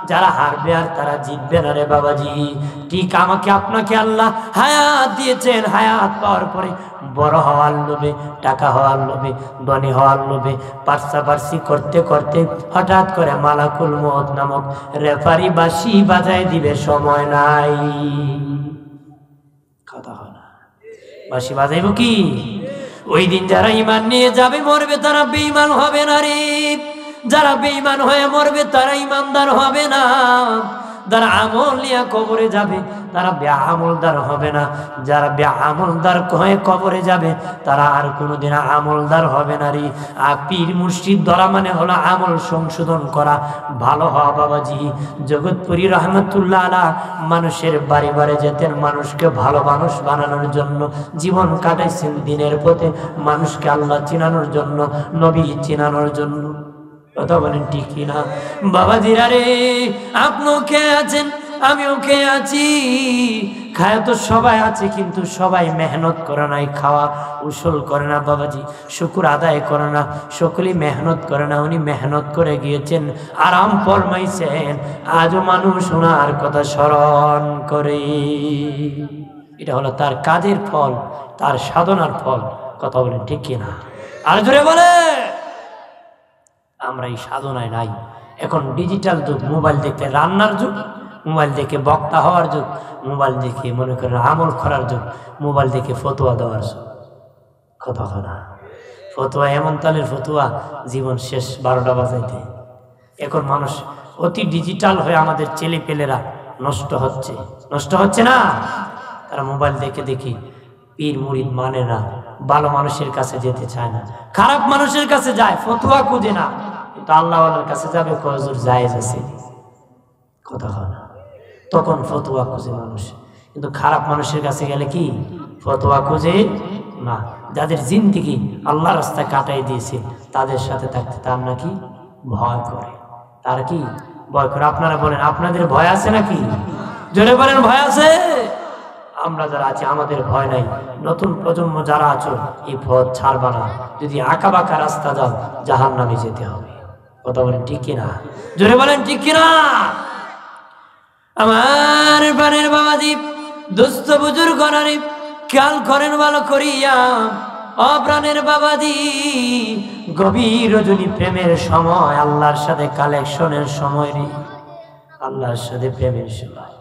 যারা হারবে আর তারা জিতবে না রে বাবাজি। ঠিক আমাকে আপনাকে আল্লাহ হায়াত দিয়েছেন, হায়াত পাওয়ার পরে বড় হওয়ার লোভে, টাকা হওয়ার লোভে, ধনী হওয়ার লোভে পার্সাপার্সি করতে করতে হঠাৎ করে মালাকুল মউত নামক রেফারি বাঁশি বাজায় দিবে, সময় নাই। কথা হয় না, বাঁশি বাজাইব কি? ওই দিন যারা ঈমান নিয়ে যাবে মরবে তারা বেঈমান হবে না রে। যারা বেঈমান হয়ে মরবে তারা ঈমানদার হবে না। যারা আমল নিয়ে কবরে যাবে তারা বেআমলদার হবে না। যারা বেআমলদার হয়ে কবরে যাবে তারা আর কোনোদিন আমলদার হবে না রে। আর পীর মুর্শিদ ধরা মানে হলো আমল সংশোধন করা, ভালো হওয়া বাবাজি। জগৎপুরী রহমতুল্লাহ আলাইহি মানুষের বাড়ি বাড়ি যেতেন, মানুষকে ভালো মানুষ বানানোর জন্য জীবন কাটাইছেন, দিনের পথে মানুষকে আল্লাহ চিনানোর জন্য, নবী চিনানোর জন্য। কথা বলেন ঠিক কিনা বাবাজিরা রে? আপনিও খেয়ে আছেন, আমিও খেয়ে আছি। খায় তো সবাই আছে, কিন্তু সবাই মেহনত করে নাই, খাওয়া উসুল করে না বাবাজি, শুকুর আদায় করে না, সকলেই মেহনত করে না। উনি মেহনত করে গিয়েছেন, আরাম ফরমাইছেন, আজও মানুষ ওনার কথা স্মরণ করে। এটা হলো তার কাজের ফল, তার সাধনার ফল। কথা বলেন ঠিক কিনা? আর জোরে বলে। আমরা এই সাধনায় নাই। এখন ডিজিটাল যুগ, মোবাইল দেখে রান্নার যুগ, মোবাইল দেখে বক্তা হওয়ার যুগ, মোবাইল দেখে মনে করেন আমল করার যুগ, মোবাইল দেখে ফতোয়া দেওয়ার যুগ। কথা না, ফতোয়া এমন তালের ফতোয়া, জীবন শেষ 12টা বাজাইতে। এখন মানুষ অতি ডিজিটাল হয়ে আমাদের ছেলে পেলেরা নষ্ট হচ্ছে, নষ্ট হচ্ছে না? তারা মোবাইল দেখে দেখি পীর মুরিদ মানে না, ভালো মানুষের কাছে যেতে চায় না, খারাপ মানুষের কাছে যায়, ফতোয়া খুঁজে না। কিন্তু আল্লাহওয়ালার কাছে যাবে, হুজুর জায়েজ আছে। কথা হয় না? তখন ফতোয়া খুঁজে মানুষ। কিন্তু খারাপ মানুষের কাছে গেলে কি ফতোয়া খুঁজে না। যাদের জিন্দেগি আল্লাহ রাস্তায় কাটাই দিয়েছে তাদের সাথে থাকতে তার নাকি ভয় করে। তার কি ভয় করে? আপনারা বলেন, আপনাদের ভয় আছে নাকি? জোরে বলেন, ভয় আছে? আমরা যারা আছি আমাদের ভয় নাই। নতুন প্রজন্ম যারা আছো, এই পথ ছাড়বা না। যদি আঁকা বাঁকা রাস্তা যাও, জাহান্নামে যেতে হবে। কথা বলেন ঠিক কিনা? জোরে বলেন ঠিক কিনা? আমার প্রাণের বাবাজি, দুস্থ বুজুর্গ নারী, খেয়াল করেন ভালো করিয়া। অপ্রাণের বাবাজি, গভীর রজনী প্রেমের সময়, আল্লাহর সাথে কালেকশনের সময় রে, আল্লাহর সাথে প্রেমের সময়।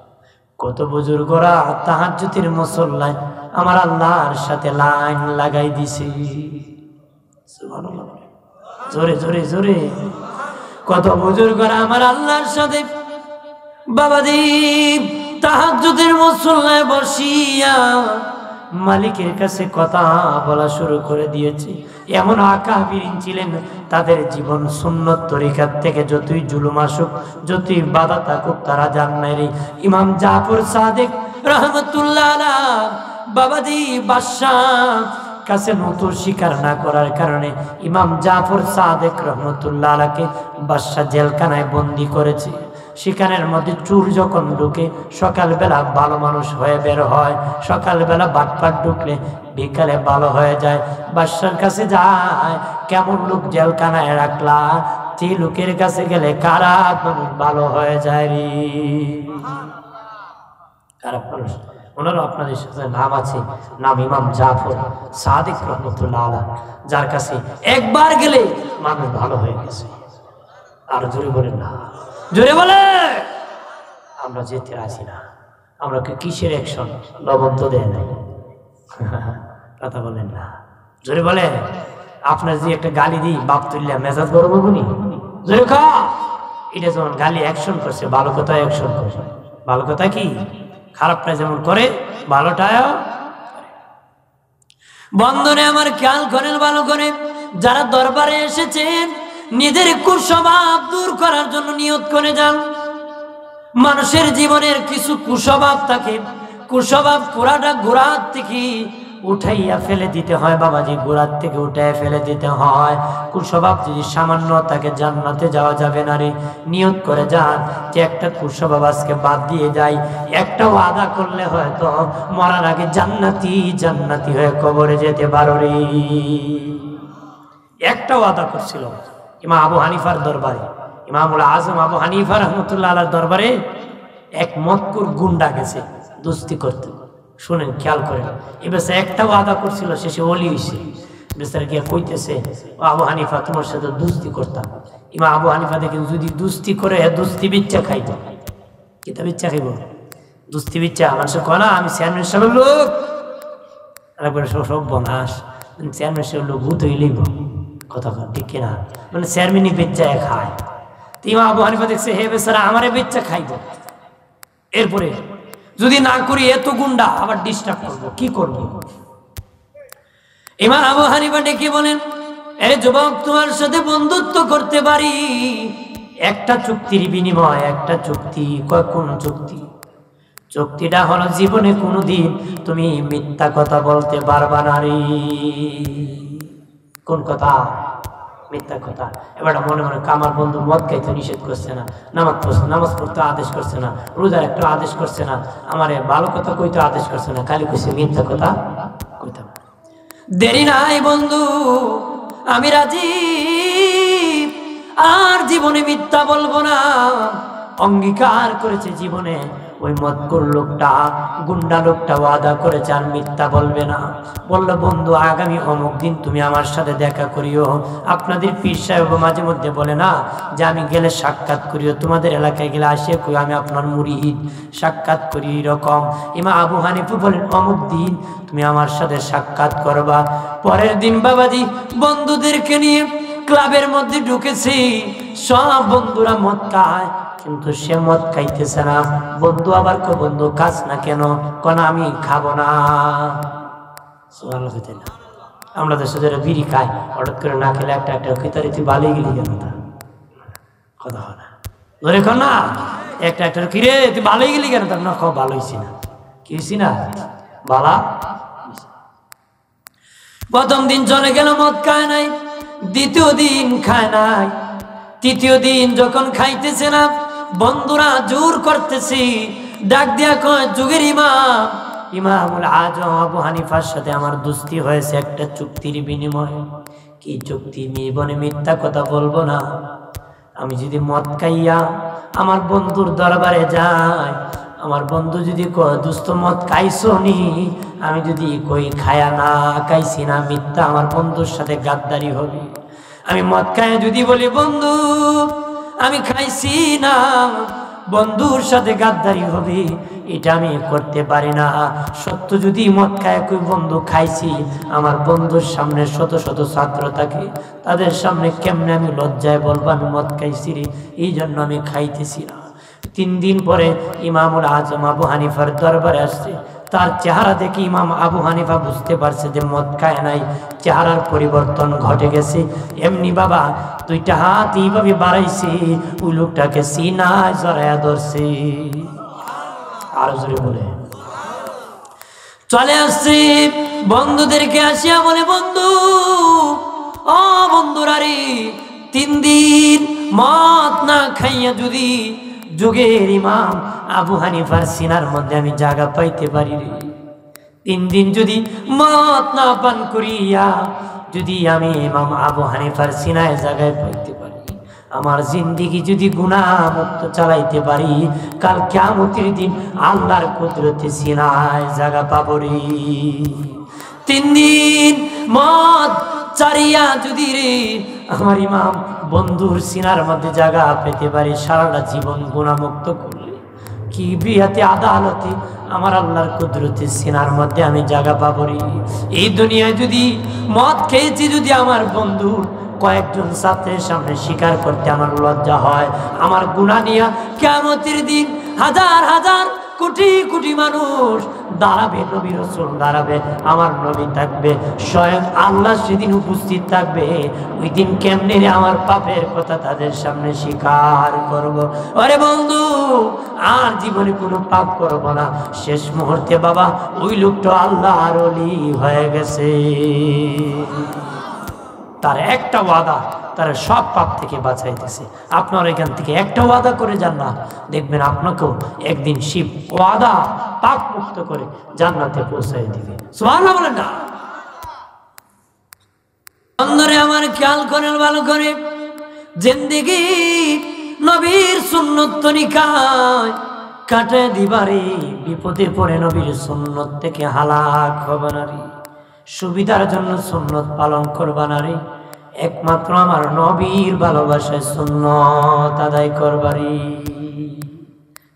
কত বুজুর্গরা তাহাজ্জুদের মুসল্লায় আমার আল্লাহর সাথে লাইন লাগাই দিছে। সুবহানাল্লাহ, জোরে জোরে জোরে। কত বুজুর্গরা আমার আল্লাহর সাথে বাবাজি তাহাজ্জুদের মুসল্লায় বসিয়া মালিকের কাছে কথা বলা শুরু করে দিয়েছে। এমন আকাবিরিন ছিলেন, তাদের জীবন সুন্নত তরিকার থেকে যতই জুলুম আসুক, যতই বাধা থাকুক, তারা জান নাই রে। ইমাম জাফর সাদেক রহমতুল্লাহ আলাইহি বাবাজি বাদশাহ কাছে নতুন স্বীকার না করার কারণে ইমাম জাফর সাদেক রহমতুল্লাহ আলাইহিকে বাদশাহ জেলখানায় বন্দী করেছে। সেখানের মধ্যে চুর যখন ঢুকে, সকালবেলা ভালো মানুষ হয়ে বের হয়, সকালবেলা বাটপাট ঢুকলে বিকালে ভালো হয়ে যায়। বাদশার কাছে যায়, কেমন লোক জেলখানায় রাখলা, যে লোকের কাছে গেলে খারাপ মানুষ ভালো হয়ে যায় রে। খারাপ মানুষ, ওনারও আপনাদের সাথে নাম আছে, নাম ইমাম জাফর সাদিক রহমতুল্লাহ আলাইহি, যার কাছে একবার গেলে মানুষ ভালো হয়ে গেছে। আর জোরে বলেন না, জোরে বলে। আমরা যেতে রাজি না, আমরা কিসের অ্যাকশন? লবণ তো দেয় নাই। কথা বলেন না, জোরে বলেন। আপনার যে একটা গালি দিই বাপ তুললে মেজাজ গরম হবনি? জোরে খা। এটা যেমন গালি অ্যাকশন করছে, ভালো কথায় অ্যাকশন করছে। ভালো কথা কি? খারাপটা যেমন করে ভালোটায়। বন্ধনে আমার খেয়াল করেন ভালো করে, যারা দরবারে এসেছেন নিজের কুস্বভাব দূর করার জন্য নিয়ত করে যান। মানুষের জীবনের কিছু কুস্বভাব থাকে, কুস্বভাব পুরাটা গোড়ার থেকে উঠাইয়া ফেলে দিতে হয় বাবাজি, গোড়ার থেকে উঠাইয়া ফেলে দিতে হয়। কুস্বভাব যদি সামান্য তাকে জান্নাতে যাওয়া যাবে না রে। নিয়ত করে যান যে একটা কুস্বভাব আজকে বাদ দিয়ে যাই। একটা ওয়াদা করলে হয়তো মরার আগে জান্নাতি জান্নাতি হয়ে কবরে যেতে পারো রে। একটা ওয়াদা করছিল ইমাম আবু হানিফার দরবারে, ইমামুল আজম আবু হানিফা রহমতুল্লাহ আলাইহির দরবারে এক মক্কুর গুন্ডা গেছে দুস্তি করতে। শুনেন, খেয়াল করেন, এ বেচারা একটা ওয়াদা করছিল, শেষে ওলি হইছে। বেচারা গিয়ে কইতেছে, ও আবু হানিফা তোমার সাথে দুস্তি করতাম। ইমাম আবু হানিফা দেখেন যদি দুস্তি করে দুস্তি বিচ্ছা খাইতো। কিতা বিচ্ছা খাইব? দুস্তি বিচ্ছা। মানুষের কয় না আমি চেয়ারম্যান সাহেবের লোক, একবারে সব বনাস চেয়ারম্যান সাহেবের লোক ভূত হইলেইব। কথা ঠিক কিনা? মানে চেয়ারম্যানই বেচ্চা খায়। ইমাম আবু হানিফা দেখছে হে বেচারা আমারে বেচ্চা খাইব, এরপরে যদি না করি এত গুন্ডা আবার ডিস্টার্ব করবো, কি করবো? ইমাম আবু হানিফা ডেকে বলেন, এ যুবক তোমার সাথে বন্ধুত্ব করতে পারি একটা চুক্তির বিনিময়। একটা চুক্তি। কোন চুক্তি? চুক্তিটা হলো জীবনে কোনোদিন তুমি মিথ্যা কথা বলতে পারবা না রে। কোন কথা? মিথ্যা কথা। এবার মনে মনে আমার বন্ধু মদ খাইতে নিষেধ করছে না, নামাজ পড়তে আদেশ করছে না, রোজার একটা আদেশ করছে না, আমার ভালো কথা কইতে আদেশ করছে না, খালি কইছে মিথ্যা কথা কইতাম। দেরি নাই বন্ধু, আমি রাজি, আর জীবনে মিথ্যা বলবো না। অঙ্গীকার করেছে জীবনে। ওই মদকুর লোকটা, গুন্ডা লোকটা ওয়াদা করেছে আর মিথ্যা বলবে না। বললো বন্ধু আগামী অমুক দিন তুমি আমার সাথে দেখা করিও। আপনাদের পীর সাহেব মাঝে মধ্যে বলে না যে আমি গেলে সাক্ষাৎ করিও, তোমাদের এলাকায় গেলে আসিয়া কই আমি আপনার মুরিদ, সাক্ষাৎ করি এরকম। ইমাম আবু হানিফা বলেন অমুক দিন তুমি আমার সাথে সাক্ষাৎ করবা। পরের দিন বাবাজি বন্ধুদেরকে নিয়ে ক্লাবের মধ্যে ঢুকেছি। সব বন্ধুরা মদ খায়, কিন্তু সে মদ খাইতেছে না। বন্ধু আবার কো বন্ধু খাস না কেন? কোন আমি খাবো না। আমরা দেশে যারা বিড়ি খাই হঠাৎ করে না খেলে একটা একটা খিতারি তুই ভালোই গেলি কেন? কথা হয় না, ধরে কর না একটা একটা কিরে তুই ভালোই গেলি কেন? তার না খাও ভালো হয়েছি না, কি হয়েছি না বালা। প্রথম দিন চলে গেল মদ খায় নাই, দ্বিতীয় দিন খায় নাই, তৃতীয় দিন যখন খাইতেছে না বন্ধুরা জোর করতেছি, ডাক দিয়া কয় যুগের ইমাম, ইমামুল আজম আবু হানিফার সাথে আমার দুস্তি হয়েছে একটা চুক্তির বিনিময়ে। কি চুক্তি? জীবনে মিথ্যা কথা বলবো না। আমি যদি মদ খাইয়া আমার বন্ধুর দরবারে যাই, আমার বন্ধু যদি কয় দুস্থ মদ খাইছো নি, আমি যদি কই খায়া না খাইছি না, মিথ্যা আমার বন্ধুর সাথে গাদ্দারি হবে। আমি মদ খাইয়া যদি বলি বন্ধু আমি খাইছি না, বন্ধুর সাথে গাদ্দারি হবে, এটা আমি করতে পারি না। সত্য যদি মদ খায় কই বন্ধু খাইছি, আমার বন্ধুর সামনে শত শত ছাত্র থাকে, তাদের সামনে কেমনে আমি লজ্জায় বলবো আমি মদ খাইছি রে, এই জন্য আমি খাইতেছি না। 3 দিন পরে ইমামুল আজম আবু হানিফার দরবারে আসছে। তার চেহারা দেখে ইমাম আবু হানিফা বুঝতে পারছে যে মদ খায় নাই, চেহারার পরিবর্তন ঘটে গেছে। এমনি বাবা 2টা হাত এইভাবে বাড়াইছে, ওই লোকটাকে সিনায় জড়ায়া ধরছে। আরো জোরে বলে চলে আসছে বন্ধুদেরকে আসিয়া বলে বন্ধু ও বন্ধুরা রে, 3 দিন মদ না খাইয়া যদি যুগের ইমাম আবু হানিফার সিনার মধ্যে আমি জায়গা পাইতে পারি রে, 3 দিন যদি মদ না পান করিয়া যদি আমি ইমাম আবু হানিফার সিনায় জায়গায় পাইতে পারি, আমার জিন্দেগি যদি গুনাহ মুক্ত চালাইতে পারি, কাল কিয়ামতের দিন আল্লাহর কুদরতে সিনায় জায়গা পাবো রে। 3 দিন মদ চারিয়া যদি রে আমার ইমাম বন্ধুর সিনার মধ্যে জায়গা পেতে পারি, সারাটা জীবন গুনাহমুক্ত করলে কিবরিয়াতে আদালতে আমার আল্লাহর কুদরতি সিনার মধ্যে আমি জায়গা পাবরি। এই দুনিয়ায় যদি মদ খেয়েছি, যদি আমার বন্ধু কয়েকজন ছাত্রের সামনে স্বীকার করতে আমার লজ্জা হয়, আমার গুনাহ নিয়া কিয়ামতের দিন হাজার হাজার কোটি কোটি মানুষ দাঁড়াবে, নবী রাসূল দাঁড়াবে, আমার নবী থাকবে, স্বয়ং আল্লাহ সেদিন উপস্থিত থাকবে। ওই দিন কেমনে আমার পাপের কথা তাদের সামনে স্বীকার করব? আরে বন্ধু, আর জীবনে কোনো পাপ করব না। শেষ মুহূর্তে বাবা ওই লোকটা আল্লাহর ওলি হয়ে গেছে। তার একটা ওয়াদা তারা সব পাপ থেকে বাঁচাইতেছে। আপনার এখান থেকে একটা ওয়াদা করে যান না, দেখবেন আপনাকেও একদিন শিব ওয়াদা পাপ মুক্ত করে জান্নাতে পৌঁছাই দিবে। সুবহানাল্লাহ বলেন না? বন্ধুরে আমার খেয়াল করেন ভালো করে, জিন্দেগি নবীর সুন্নত তরিকায় কাটায় দিবারে, বিপদে পড়ে নবীর সুন্নত থেকে হালাক হবে না রে। সুবিধার জন্য সুন্নত পালন করবা না রে, একমাত্র আমার নবীর ভালোবাসায় সুন্নত আদায় করবারি।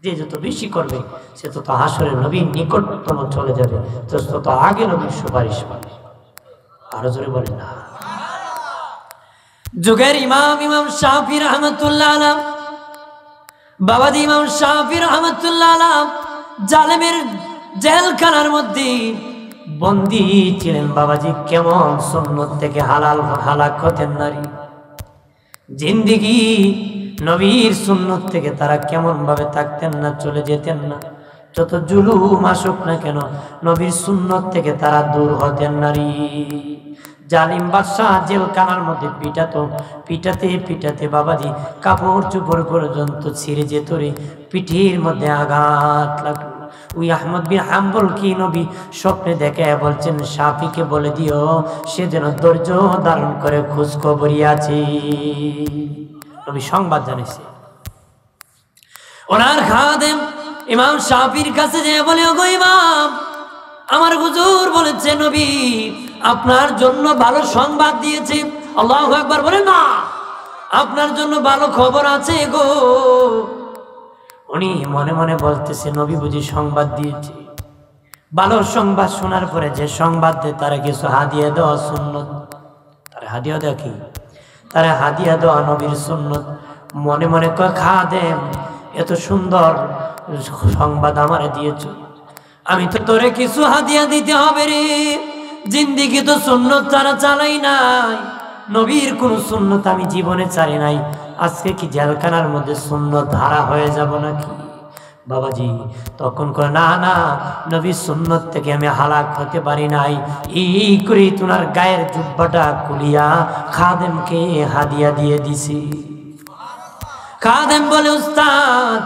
যে যত বেশি করবে সে তত হাসরের নবীর নিকটতম চলে যাবে, তত আগে নবীর সুপারিশ পাবে। আরো জোরে বলেন না? যুগের ইমাম শাফি রাহমাতুল্লাহ আলাইহি, বাবাজি ইমাম শাফি রাহমাতুল্লাহ আলাইহি জালেমের জেলখানার মধ্যে বন্দী ছিলেন। বাবাজি কেমন সুন্নত থেকে হালাক হতেন নারী, জিন্দেগি নবীর সুন্নত থেকে তারা কেমন ভাবে থাকতেন না, চলে যেতেন না। যত জুলুম আসুক না কেন নবীর সুন্নত থেকে তারা দূর হতেন নারী। জালিম বাদশাহ জেলখানার মধ্যে পিটাতে পিটাতে বাবাজি কাপড় চোপড় পর্যন্ত ছিঁড়ে যেত রে, পিঠের মধ্যে আঘাত লাগলো। ওই আহমদ বিন হাম্বল কি নবী স্বপ্নে দেখে বলছেন, শাফিকে বলে দিও সে যেন ধৈর্য ধারণ করে খোঁজ খবরই আছে। নবী সংবাদ জানিয়েছে। ওনার খাদেম ইমাম শাফির কাছে যে বলে, ওগো ইমাম, আমার হুজুর বলেছে নবী আপনার জন্য ভালো সংবাদ দিয়েছে। আল্লাহু আকবার বলেন না? আপনার জন্য ভালো খবর আছে গো। উনি মনে মনে বলতেছে, নবী বুঝি সংবাদ দিয়েছে। ভালো সংবাদ শোনার পরে যে সংবাদ দেয় তারা কিছু হাদিয়া দেওয়া সুন্নত। তারা হাদিয়া দেওয়া কি? তারা হাদিয়া দেওয়া নবীর সুন্নত। মনে মনে কয়, খাদেম এত সুন্দর সংবাদ আমারে দিয়েছ, আমি তো তোরে কিছু হাদিয়া দিতে হবে রে। জিন্দেগি তো সুন্নত তারা চালাই নাই, নবীর কোন সুন্নত আমি জীবনে চাই নাই। আজকে কি জেলখানার মধ্যে সুন্নত ধারা হয়ে যাব নাকি? বাবাজি তখন কয়, না না, নবীর সুন্নত থেকে আমি হালাক হতে পারি নাই। এই করে তোমার গায়ের জুব্বাটা খুলিয়া খাদেমকে হাদিয়া দিয়ে দিছি। খাদেম বলে, উস্তাদ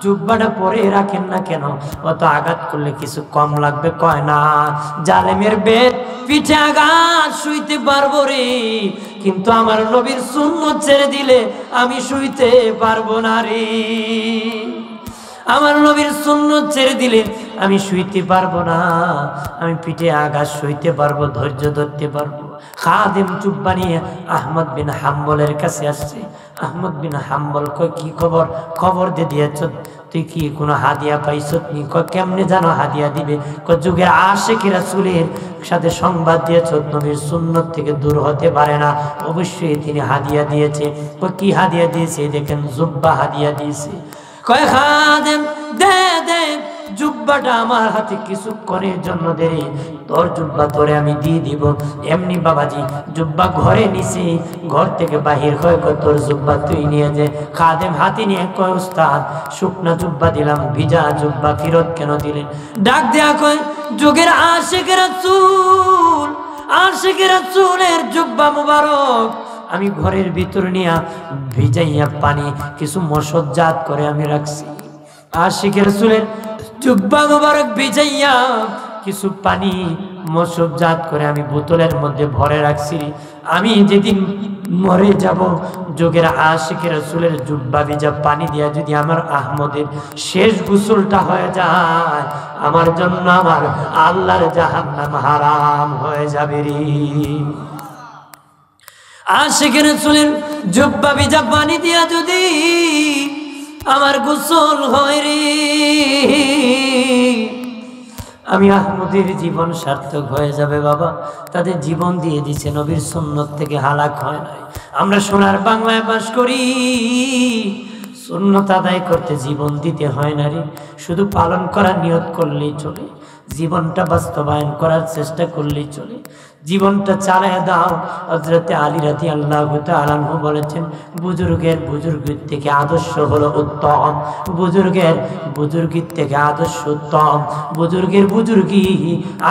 জুব্বাটা পরে রাখেন না কেন? অত আঘাত করলে কিছু কম লাগবে? কয় না, জালেমের বেদ পিঠে আঘাত শুইতে পারবো রে, কিন্তু আমার নবীর সুন্নত ছেড়ে দিলে আমি শুইতে পারবো না রে। আমার নবীর সুন্নত ছেড়ে দিলে আমি শুইতে পারবো না। আমি পিঠে আঘাত সইতে পারবো, ধৈর্য ধরতে পারবো। খাদেম জুব্বা নিয়ে আহমদ বিন হাম্বলের কাছে আসছে। আহমদ বিন হাম্বল কয়, কি খবর? খবর দিয়ে দিয়েছ, তুই কি কোনো হাদিয়া পাইছ? কেমনে জানো হাদিয়া দিবে? যুগের আশিক রাসূলের সাথে সংবাদ দিয়েছ, নবীর সুন্নত থেকে দূর হতে পারে না, অবশ্যই তিনি হাদিয়া দিয়েছে। কি হাদিয়া দিয়েছে? দেখেন, জুব্বা হাদিয়া দিয়েছে। কয়, খাদেম দে দে জুব্বাটা আমার হাতে কিছুক্ষণের জন্য দে, তোর জুব্বা তোরে আমি দিয়ে দিব। এমনি বাবাজি জুব্বা ঘরে নিছি, ঘর থেকে বাহির হয়ে কয়, তোর জুব্বা তুই নিয়ে যে। খাদেম হাতে নিয়ে কয়, উস্তাদ শুকনা জুব্বা দিলাম, ভিজা জুব্বা ফেরত কেন দিলেন? ডাক দেয়া কয়, যুগের আশিক রাসূল, আশিক রাসূলের জুব্বা মুবারক আমি ঘরের ভিতর নিয়ে ভিজাইয়া পানি কিছু মশজ্জাত করে আমি রাখছি। আশিক রাসূলের জুব্বা মুবারক ভিজাইয়া কিছু পানি মশজ্জাত করে আমি বোতলের মধ্যে ভরে রাখছি। আমি যেদিন মরে যাব, যুগের আশিক রাসূলের জুব্বা ভিজা পানি দিয়া যদি আমার আহমদের শেষ গোসলটা হয়ে যায়, আমার জন্য আমার আল্লাহর জাহান্নাম হারাম হয়ে যাবে রে। আশিক রাসূলের জুব্বা ভিজা পানি দিয়া যদি আমার গোসল হয় রে, আমি আহমদের জীবন সার্থক হয়ে যাবে বাবা। তাদের জীবন দিয়ে দিছে, নবীর সুন্নত থেকে হালাক হয় নাই। আমরা সোনার বাংলায় বাস করি, সুন্নত আদায় করতে জীবন দিতে হয় না রে, শুধু পালন করার নিয়ত করলেই চলে, জীবনটা বাস্তবায়ন করার চেষ্টা করলেই চলে, জীবনটা চালায় দাও। হযরতে আলী রাদিয়াল্লাহু তাআলা আনহু বলেছেন, বুজুর্গের থেকে আদর্শ হলো উত্তম, বুজুর্গের থেকে আদর্শ উত্তম। বুজুর্গি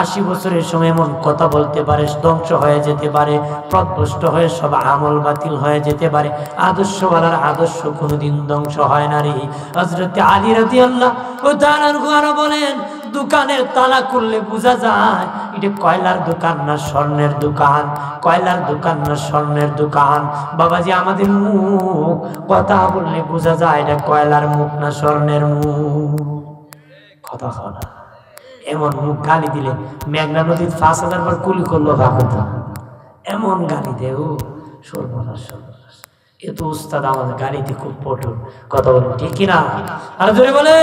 80 বছরের সময় এমন কথা বলতে পারে, ধ্বংস হয়ে যেতে পারে, পথভ্রষ্ট হয়ে সব আমল বাতিল হয়ে যেতে পারে। আদর্শওয়ালার আদর্শ কোনোদিন ধ্বংস হয় না রে। হযরতে আলী রাদিয়াল্লাহু তাআলা আনহু আরো বলেন, দোকানের তালা করলে বোঝা যায় এটা কয়লার দোকান না স্বর্ণের দোকান, কয়লার দোকান না স্বর্ণের দোকান। বাবাজি, আমাদের মুখ কথা বললে বোঝা যায় এটা কয়লার মুখ না স্বর্ণের মুখ। কথা হয় না, এমন মুখ গালি দিলে মেঘনা নদীর 5000 বার কুলি করলো ভাবত, এমন গালি দেও সর্বনাশ সর্বনাশ। এ তো উস্তাদ আমাদের গালিতে খুব পটল, কথা বলে ঠিক কিনা? আর জোরে বলে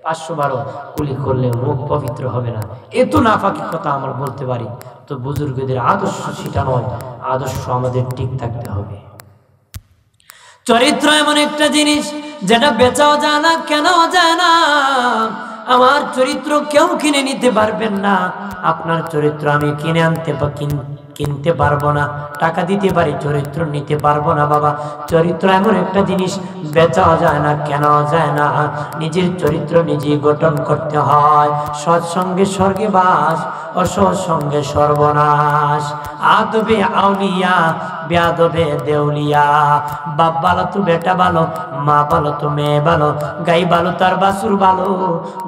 512 কুলি করলে মুখ পবিত্র হবে না, এত নাফাকি কথা আমরা বলতে পারি। তো বুজুর্গদের আদর্শ সেটা নয়, আদর্শ আমাদের ঠিক থাকতে হবে। চরিত্র এমন একটা জিনিস যেটা বেচাও যায় না, কেনাও যায় না। আমার চরিত্র কেউ কিনে নিতে পারবেন না, আপনার চরিত্র আমি কিনে আনতে বা কিনতে পারবো না, টাকা দিতে পারি, চরিত্র নিতে পারবো না বাবা। চরিত্র এমন একটা জিনিস বেচাও যায় না, কেনাও যায় না, নিজের চরিত্র নিজেই গঠন করতে হয়। সৎসঙ্গে স্বর্গে বাস, অসৎসঙ্গে সর্বনাশ। আদবে আউলিয়া, বেয়াদবে দেউলিয়া। বাপ ভালো তো বেটা ভালো, মা ভালো তো মেয়ে ভালো, গাই ভালো তার বাছুর ভালো,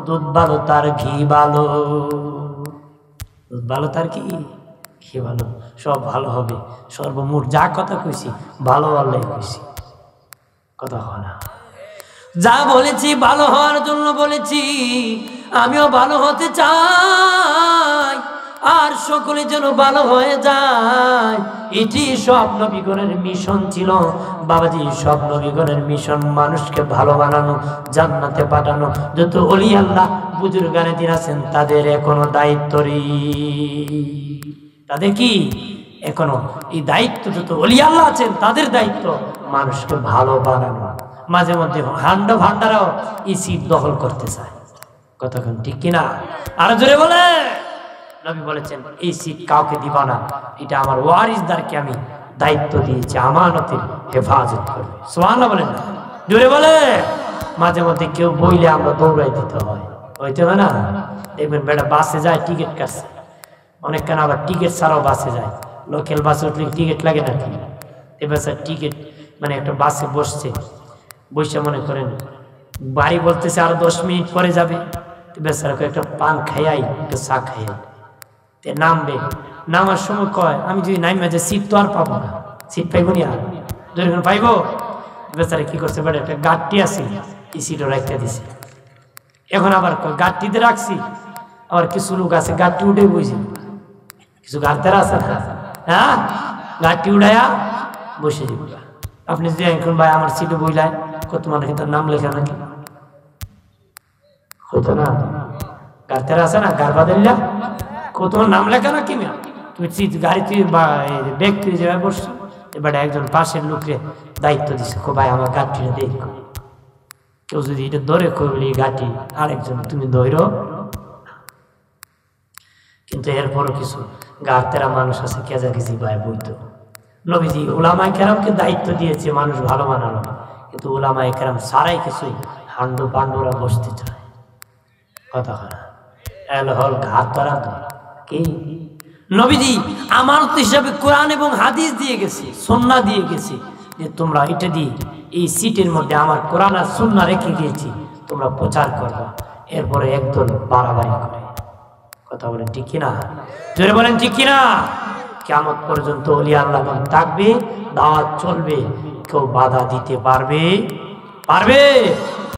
দুধ ভালো তার ঘি ভালো। দুধ ভালো তার কি ঘি ভালো, সব ভালো হবে। সর্বমোট যা কথা কইছি ভালো আল্লাহ কইছি, কথা হয় না। যা বলেছি ভালো হওয়ার জন্য বলেছি, আমিও ভালো হতে চাই, আর সকলে যেন ভালো হয়ে যায়। এটি সব নবীগণের মিশন ছিল বাবাজি, সব নবীগণের মিশন মানুষকে ভালো বানানো, জান্নাতে পাঠানো। যত ওলি আল্লাহ বুজুর্গানে দিন আছেন তাদের এখনো দায়িত্ব, তাদের কি এখনো এই দায়িত্ব, যত ওলি আল্লাহ আছেন তাদের দায়িত্ব মানুষকে ভালো বানানো। মাঝে মধ্যে হান্ড ভান্ডারাও এই সিট দখল করতে চায়, কতক্ষণ ঠিক কিনা? আর জোরে বলে নবী বলেছেন, এই সিট কাউকে দিবা না, এটা আমার ওয়ারিসদারকে আমি দায়িত্ব দিয়েছি, আমানতের হেফাজত করবে। সুবহানাল্লাহ বলেন না, জোরে বলে। মাঝে মধ্যে কেউ বইলে আমরা দৌড়াই দিতে হয়, হইতে হয় না? দেখবেন বেটা বাসে যায়, টিকিট কাটছে, অনেক কেন আবার টিকিট ছাড়াও বাসে যায়। লোকাল বাসে উঠলে টিকিট লাগে নাকি? এবার স্যার টিকিট মানে একটা বাসে বসছে, বসে মনে করেন বাড়ি বলতেছে আরো 10 মিনিট পরে যাবে, বেচারা একটা পান খাইয়াই একটা চা খাইয়াই নামবে। নামার সময় কয়, আমি যদি নামে যে সিট তো আর পাবো না, সিট পাইব নি আর যখন পাইবো। বেচারা কি করছে, বেটা একটা গাড়টি আছে, এই সিটও রাখতে দিছে। এখন আবার গাড়টিতে রাখছি, আবার কিছু লোক আছে গাড়টি উঠে বসে, কিছু গাড়িতে আছে না, হ্যাঁ গাড়টি উঠাইয়া বসে দিব। আপনি যদি এখন ভাই আমার সিটে বইলায় কত মানুষ তার নাম লেখা নাকি হতো না? গাড়িতে আছে না গাড় বাদিল্লা কত নাম লেখা নাকি না? তুমি গাড়িতে ব্যক্তি জায়গায় বসছো, এবার একজন পাশের লোককে দায়িত্ব দিচ্ছে, ভাই আমার গাড়িটা দেখো, কেউ যদি এটা ধরে করলি গাড়ি আরেকজন তুমি ধরো। কিন্তু এরপরও কিছু গাড়তেরা মানুষ আছে কেজাকেজি ভাই বইতো। নবীজি উলামায়ে কেরামকে দায়িত্ব দিয়েছে মানুষ ভালো বানানো, কিন্তু উলামায়ে কেরাম সারাই কিছু হান্ডু পান্ডুরা বসতে চায়, কথা হয় না। এল হল ঘাত করা কি নবীজি আমানত হিসাবে কোরআন এবং হাদিস দিয়ে গেছে, সুন্নাহ দিয়ে গেছে, যে তোমরা এটা দিয়ে এই সিটের মধ্যে আমার কোরআন আর সুন্নাহ রেখে গিয়েছি, তোমরা প্রচার করবা। এরপরে একদল বাড়াবাড়ি করে, কথা বলেন ঠিক কিনা? জোরে বলেন ঠিক কিনা? কিয়ামত পর্যন্ত ওলি আল্লাহগণ থাকবে, দাওয়াত চলবে, কেউ বাধা দিতে পারবে?